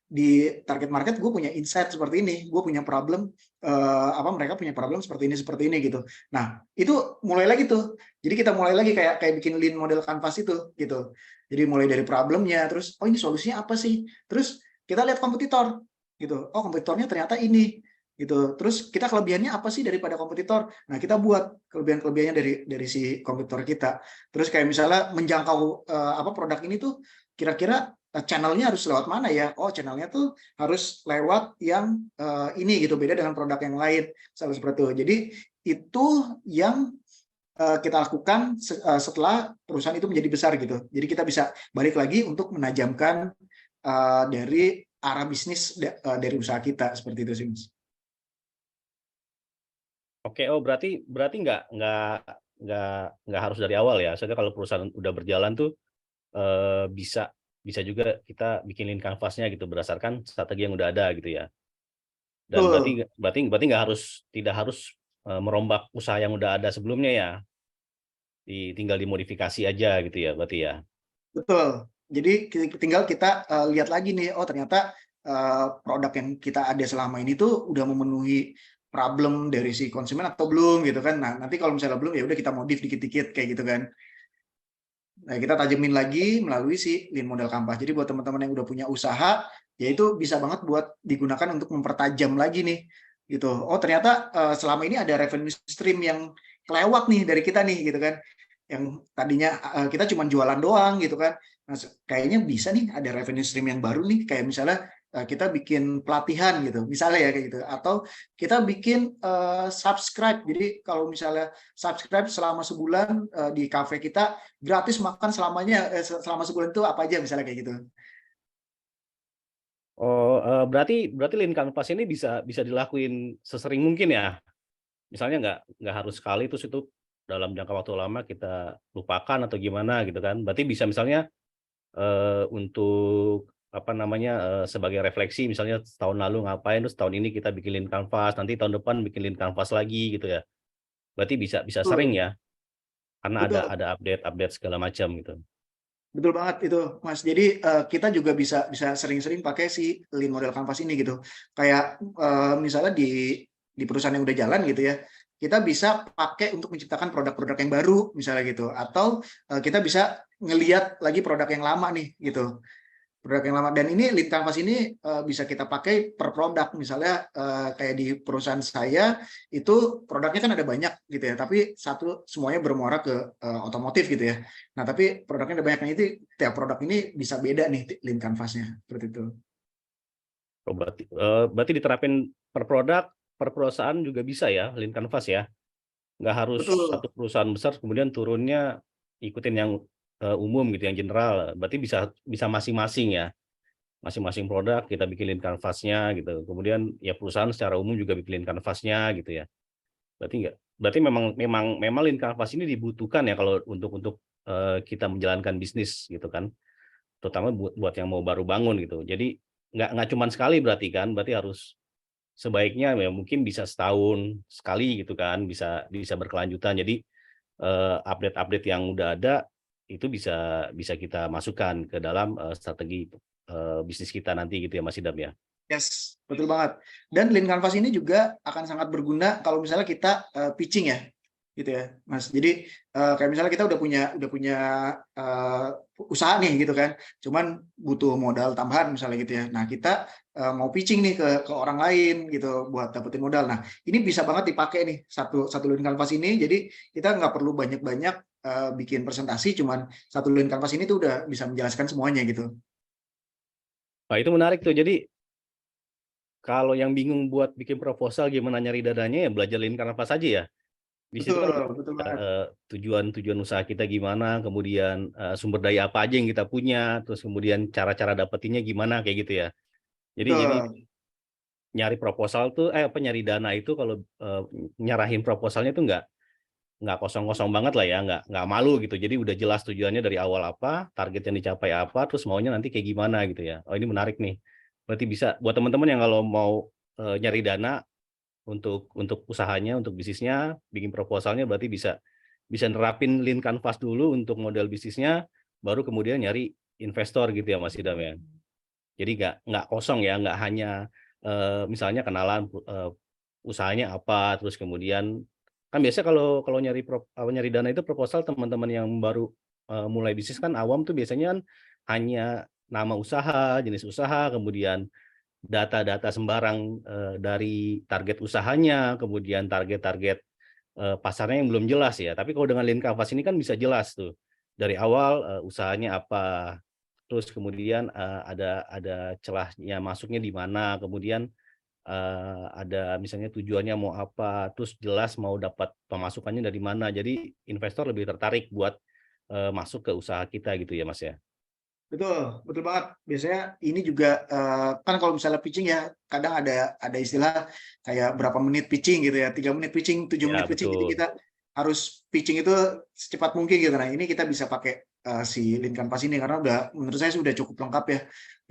Di target market gue punya insight seperti ini, gue punya problem apa, mereka punya problem seperti ini gitu. Nah itu mulai lagi tuh, jadi kita mulai lagi kayak bikin lean model canvas itu gitu. Jadi mulai dari problemnya, terus oh ini solusinya apa sih, terus kita lihat kompetitor gitu, oh kompetitornya ternyata ini gitu, terus kita kelebihannya apa sih daripada kompetitor. Nah kita buat kelebihannya dari si kompetitor kita. Terus kayak misalnya menjangkau apa produk ini tuh kira-kira channelnya harus lewat mana ya? Oh, channelnya tuh harus lewat yang ini gitu, beda dengan produk yang lain, seperti itu. Jadi itu yang kita lakukan setelah perusahaan itu menjadi besar gitu. Jadi kita bisa balik lagi untuk menajamkan dari arah bisnis dari usaha kita, seperti itu sih, Mas. Oke, oh berarti nggak harus dari awal ya. Soalnya kalau perusahaan udah berjalan tuh bisa bisa juga kita bikin lean canvas-nya gitu berdasarkan strategi yang udah ada gitu ya. Dan Betul. berarti tidak harus merombak usaha yang udah ada sebelumnya ya. Tinggal dimodifikasi aja gitu ya berarti ya. Betul. Jadi tinggal kita lihat lagi nih, oh ternyata produk yang kita ada selama ini tuh udah memenuhi problem dari si konsumen atau belum gitu kan. Nah, nanti kalau misalnya belum ya udah kita modif dikit-dikit kayak gitu kan. Nah, kita tajemin lagi melalui si lean model canvas. Jadi buat teman-teman yang udah punya usaha, ya itu bisa banget buat digunakan untuk mempertajam lagi nih gitu. Oh, ternyata selama ini ada revenue stream yang kelewat nih dari kita nih gitu kan. Yang tadinya kita cuma jualan doang gitu kan. Nah, kayaknya bisa nih ada revenue stream yang baru nih, kayak misalnya kita bikin pelatihan gitu, misalnya ya kayak gitu, atau kita bikin subscribe. Jadi kalau misalnya subscribe selama sebulan di cafe kita gratis makan selamanya, selama sebulan itu apa aja misalnya kayak gitu. Oh, berarti lean canvas ini bisa dilakuin sesering mungkin ya. Misalnya nggak harus sekali terus itu dalam jangka waktu lama kita lupakan atau gimana gitu kan. Berarti bisa misalnya untuk apa namanya sebagai refleksi misalnya tahun lalu ngapain, terus tahun ini kita bikin lean canvas, nanti tahun depan bikin lean canvas lagi gitu ya. Berarti bisa sering Betul, ya, karena betul. ada update segala macam gitu. Betul banget itu, Mas. Jadi kita juga bisa sering-sering pakai si lean model canvas ini gitu. Kayak misalnya di perusahaan yang udah jalan gitu ya, kita bisa pakai untuk menciptakan produk-produk yang baru misalnya gitu, atau kita bisa ngelihat lagi produk yang lama nih gitu. Produk yang lama, dan ini lead canvas ini bisa kita pakai per produk. Misalnya kayak di perusahaan saya itu produknya kan ada banyak gitu ya, tapi semuanya bermuara ke otomotif gitu ya. Nah tapi produknya ada banyak, nah itu tiap produk ini bisa beda nih lead canvasnya, seperti itu. Oh, berarti diterapin per produk, per perusahaan juga bisa ya lean canvas ya. Nggak harus Betul. satu perusahaan besar kemudian turunnya ikutin yang umum gitu, yang general. Berarti bisa masing-masing ya. Masing-masing produk kita bikin kanvasnya gitu. Kemudian ya perusahaan secara umum juga bikin kanvasnya gitu ya. Berarti memang lean canvas ini dibutuhkan ya kalau untuk kita menjalankan bisnis gitu kan. Terutama buat yang mau baru bangun gitu. Jadi nggak cuma sekali berarti kan, berarti harus sebaiknya ya mungkin bisa setahun sekali gitu kan, bisa berkelanjutan. Jadi update-update yang udah ada itu bisa kita masukkan ke dalam strategi bisnis kita nanti gitu ya Mas Idam ya. Yes, betul banget. Dan Lean Canvas ini juga akan sangat berguna kalau misalnya kita pitching ya, gitu ya, Mas. Jadi kayak misalnya kita udah punya usaha nih gitu kan, cuman butuh modal tambahan misalnya gitu ya. Nah kita mau pitching nih ke orang lain gitu buat dapetin modal. Nah ini bisa banget dipakai nih satu Lean Canvas ini. Jadi kita nggak perlu banyak-banyak bikin presentasi, cuman satu Lean Canvas ini tuh udah bisa menjelaskan semuanya gitu. Nah, itu menarik tuh. Jadi kalau yang bingung buat bikin proposal gimana nyari dananya ya belajar Lean Canvas aja ya. Di situ kan Betul banget. tujuan usaha kita gimana, kemudian sumber daya apa aja yang kita punya, terus kemudian cara-cara dapetinnya gimana kayak gitu ya. Jadi Betul. nyari proposal tuh nyari dana itu kalau nyerahin proposalnya tuh nggak kosong-kosong banget lah ya, nggak malu gitu. Jadi udah jelas tujuannya dari awal apa, target yang dicapai apa, terus maunya nanti kayak gimana gitu ya. Oh ini menarik nih. Berarti bisa buat teman-teman yang kalau mau nyari dana untuk usahanya, untuk bisnisnya, bikin proposalnya berarti bisa nerapin Lean Canvas dulu untuk model bisnisnya, baru kemudian nyari investor gitu ya Mas Idam ya. Jadi nggak kosong ya, nggak hanya misalnya kenalan usahanya apa, terus kemudian kan biasa kalau nyari dana itu proposal teman-teman yang baru mulai bisnis kan awam tuh biasanya kan hanya nama usaha, jenis usaha, kemudian data-data sembarang dari target usahanya, kemudian target-target pasarnya yang belum jelas ya. Tapi kalau dengan Lean Canvas ini kan bisa jelas tuh dari awal usahanya apa, terus kemudian ada celahnya masuknya di mana, kemudian ada misalnya tujuannya mau apa, terus jelas mau dapat pemasukannya dari mana. Jadi investor lebih tertarik buat masuk ke usaha kita gitu ya Mas ya. Betul banget. Biasanya ini juga kan kalau misalnya pitching ya kadang ada istilah kayak berapa menit pitching gitu ya, 3 menit pitching, 7 Ya menit pitching. Jadi betul. kita harus pitching itu secepat mungkin gitu. Nah ini kita bisa pakai si Lean Canvas ini karena menurut saya sudah cukup lengkap ya,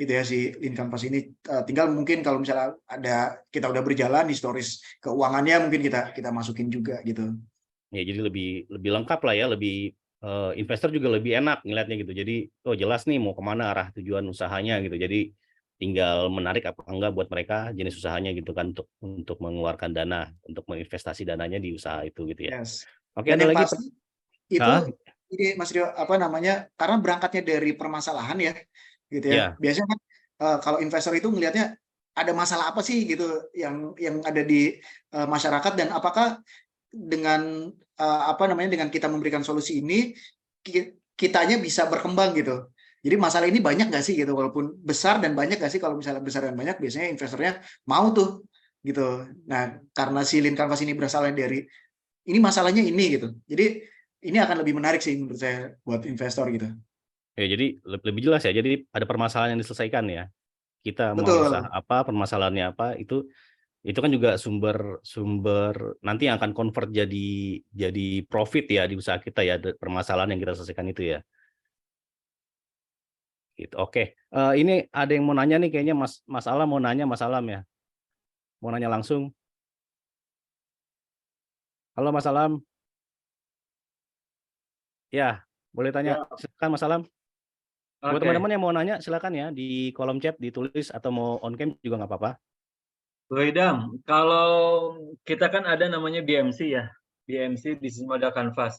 gitu ya si Lean Canvas ini. Tinggal mungkin kalau misalnya kita udah berjalan historis keuangannya mungkin kita masukin juga gitu. Ya jadi lebih lengkap lah ya, lebih investor juga lebih enak ngelihatnya gitu. Jadi oh jelas nih mau kemana arah tujuan usahanya gitu. Jadi tinggal menarik apa enggak buat mereka jenis usahanya gitu kan untuk mengeluarkan dana, untuk menginvestasi dananya di usaha itu gitu ya. Yes. Oke, Dan ada yang lagi pasti itu Hah? ini Mas Rio apa namanya? Karena berangkatnya dari permasalahan ya, gitu ya. Ya, Biasanya kan kalau investor itu melihatnya ada masalah apa sih gitu yang ada di masyarakat dan apakah dengan apa namanya dengan kita memberikan solusi ini kitanya bisa berkembang gitu. Jadi masalah ini banyak nggak sih gitu, walaupun besar dan banyak nggak sih, kalau misalnya besar dan banyak biasanya investornya mau tuh gitu. Nah karena si Lean Canvas ini berasalnya dari ini masalahnya ini gitu. Jadi ini akan lebih menarik sih menurut saya buat investor gitu. ya jadi lebih jelas ya. Jadi ada permasalahan yang diselesaikan ya. Kita mau usaha Betul. apa, permasalahannya apa, itu kan juga sumber nanti yang akan convert jadi profit ya di usaha kita ya, permasalahan yang kita selesaikan itu ya. Gitu. Oke, ini ada yang mau nanya nih kayaknya Mas Alam mau nanya, Mas Alam ya. Mau nanya langsung. Halo Mas Alam. Ya, boleh tanya. Ya, Silakan Mas Alam. Buat oke. teman-teman yang mau nanya silakan ya di kolom chat ditulis atau mau on cam juga nggak apa-apa. Bu Idam, kalau kita kan ada namanya BMC ya, BMC Business Model Canvas.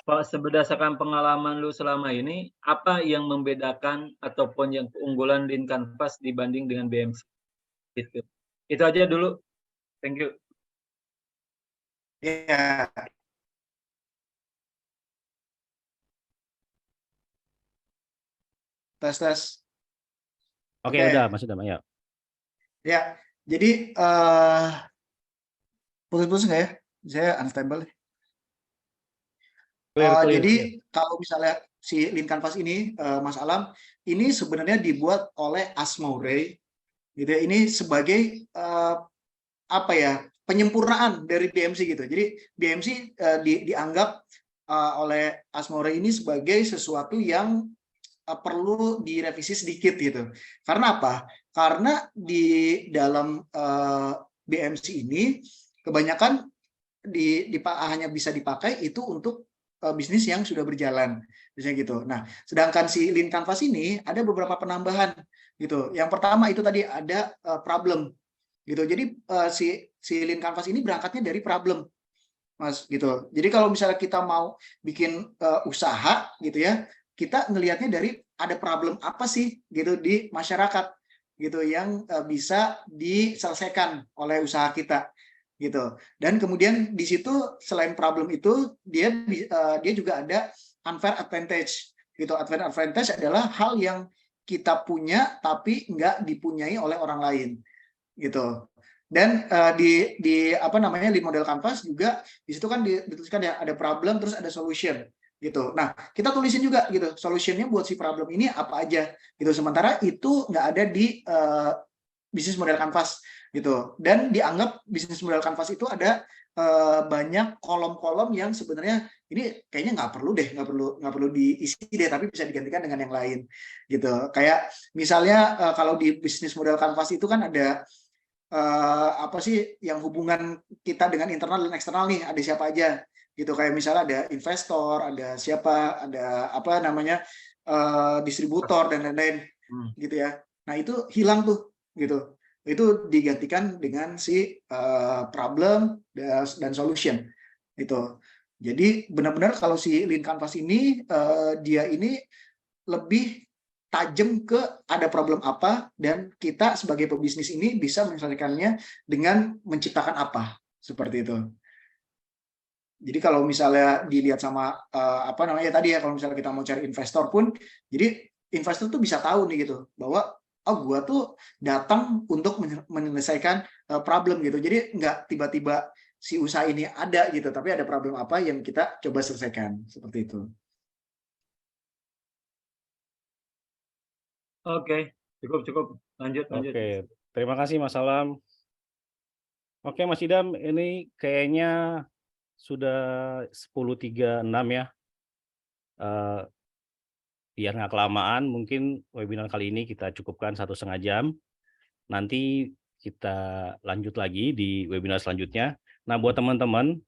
Pak, berdasarkan pengalaman lu selama ini, apa yang membedakan ataupun yang keunggulan Lean Canvas dibanding dengan BMC? Itu aja dulu. Thank you. Ya, tes tes. Oke, Oke. udah Mas udah ya. Ya. Jadi putus-putus nggak ya? Saya unstable. Clear. Jadi kalau misalnya si Lean Canvas ini, Mas Alam, ini sebenarnya dibuat oleh Asmore, gitu ya. Ini sebagai apa ya, penyempurnaan dari BMC gitu. Jadi BMC dianggap oleh Asmore ini sebagai sesuatu yang perlu direvisi sedikit gitu. Karena apa? Karena di dalam BMC ini kebanyakan hanya bisa dipakai itu untuk bisnis yang sudah berjalan, misalnya gitu. Nah, sedangkan si Lean Canvas ini ada beberapa penambahan gitu. Yang pertama itu tadi ada problem gitu. Jadi si Lean Canvas ini berangkatnya dari problem, Mas, gitu. Jadi kalau misalnya kita mau bikin usaha gitu ya, kita ngelihatnya dari ada problem apa sih gitu di masyarakat gitu yang bisa diselesaikan oleh usaha kita gitu. Dan kemudian di situ selain problem itu dia juga ada unfair advantage gitu. Unfair advantage adalah hal yang kita punya tapi nggak dipunyai oleh orang lain gitu. Dan di apa namanya lead model canvas juga di situ kan dituliskan ya ada problem terus ada solution gitu. Nah, kita tulisin juga gitu solutionnya buat si problem ini apa aja gitu. Sementara itu nggak ada di bisnis model canvas gitu. Dan dianggap bisnis model canvas itu ada banyak kolom-kolom yang sebenarnya ini kayaknya nggak perlu diisi deh, tapi bisa digantikan dengan yang lain gitu. Kayak misalnya kalau di bisnis model canvas itu kan ada apa sih yang hubungan kita dengan internal dan eksternal nih, ada siapa aja gitu. Kayak misalnya ada investor, ada siapa, ada apa namanya distributor dan lain-lain gitu ya. Nah itu hilang tuh gitu. Itu digantikan dengan si problem dan solution itu. Jadi benar-benar kalau si Lean Canvas ini dia ini lebih tajam ke ada problem apa dan kita sebagai pebisnis ini bisa menyelesaikannya dengan menciptakan apa seperti itu. Jadi kalau misalnya dilihat sama apa namanya tadi ya, kalau misalnya kita mau cari investor pun, jadi investor tuh bisa tahu nih gitu bahwa oh gua tuh datang untuk menyelesaikan problem gitu. Jadi nggak tiba-tiba si usaha ini ada gitu, tapi ada problem apa yang kita coba selesaikan seperti itu. Oke, cukup. Lanjut. Oke, terima kasih Mas Alam. Oke Mas Idam, ini kayaknya sudah 10.36 ya. Biar nggak kelamaan, mungkin webinar kali ini kita cukupkan 1,5 jam. Nanti kita lanjut lagi di webinar selanjutnya. Nah, buat teman-teman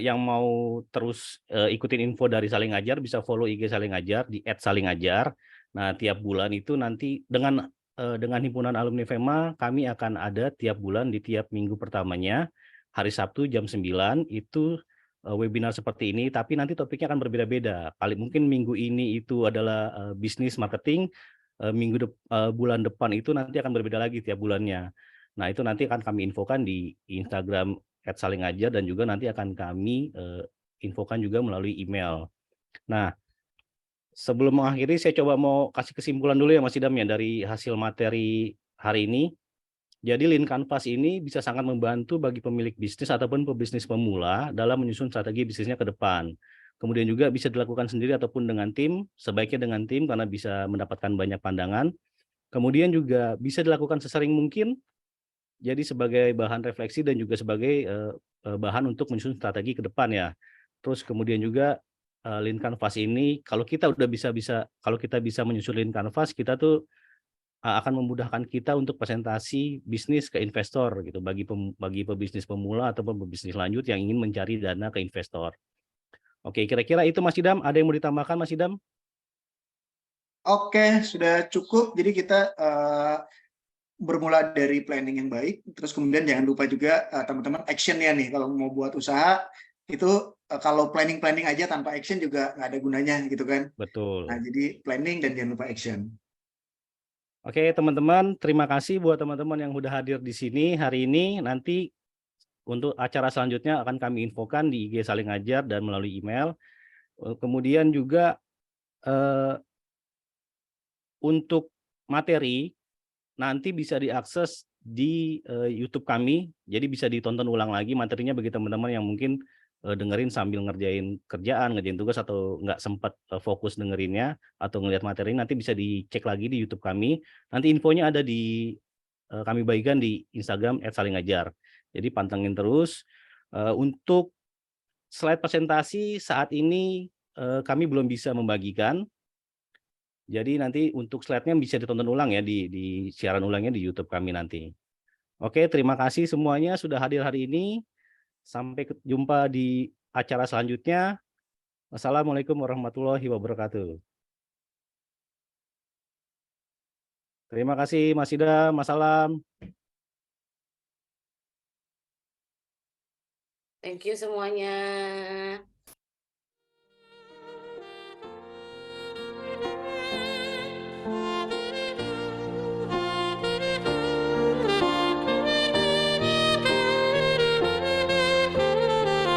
yang mau terus ikutin info dari Saling Ajar, bisa follow IG Saling Ajar di @salingajar. Nah, tiap bulan itu nanti dengan himpunan alumni FEMA, kami akan ada tiap bulan di tiap minggu pertamanya, hari Sabtu jam 9 itu webinar seperti ini, tapi nanti topiknya akan berbeda-beda. Paling mungkin minggu ini itu adalah bisnis marketing, bulan depan itu nanti akan berbeda lagi tiap bulannya. Nah, itu nanti akan kami infokan di Instagram @salingajar dan juga nanti akan kami infokan juga melalui email. Nah, sebelum mengakhiri saya coba mau kasih kesimpulan dulu ya Mas Idam ya dari hasil materi hari ini. Jadi Lean Canvas ini bisa sangat membantu bagi pemilik bisnis ataupun pebisnis pemula dalam menyusun strategi bisnisnya ke depan. Kemudian juga bisa dilakukan sendiri ataupun dengan tim, sebaiknya dengan tim karena bisa mendapatkan banyak pandangan. Kemudian juga bisa dilakukan sesering mungkin, jadi sebagai bahan refleksi dan juga sebagai bahan untuk menyusun strategi ke depan ya. Terus kemudian juga Lean Canvas ini kalau kita bisa menyusun Lean Canvas, kita tuh akan memudahkan kita untuk presentasi bisnis ke investor gitu bagi pebisnis pemula ataupun pebisnis lanjut yang ingin mencari dana ke investor. Oke, kira-kira itu Mas Idam, ada yang mau ditambahkan Mas Idam? Oke, sudah cukup. Jadi kita bermula dari planning yang baik, terus kemudian jangan lupa juga teman-teman actionnya nih. Kalau mau buat usaha itu kalau planning aja tanpa action juga nggak ada gunanya gitu kan. Betul. Nah jadi planning dan jangan lupa action. Oke teman-teman, terima kasih buat teman-teman yang sudah hadir di sini hari ini. Nanti untuk acara selanjutnya akan kami infokan di IG Saling Ajar dan melalui email. Kemudian juga untuk materi nanti bisa diakses di YouTube kami, jadi bisa ditonton ulang lagi materinya bagi teman-teman yang mungkin dengerin sambil ngerjain kerjaan, ngerjain tugas atau nggak sempat fokus dengerinnya atau ngelihat materi, nanti bisa dicek lagi di YouTube kami. Nanti infonya ada di kami bagikan di Instagram @salingajar. Jadi pantengin terus. Untuk slide presentasi saat ini kami belum bisa membagikan. Jadi nanti untuk slide-nya bisa ditonton ulang ya di siaran ulangnya di YouTube kami nanti. Oke, terima kasih semuanya sudah hadir hari ini. Sampai jumpa di acara selanjutnya. Wassalamualaikum warahmatullahi wabarakatuh. Terima kasih Mas Ida, Mas Alam. Thank you semuanya.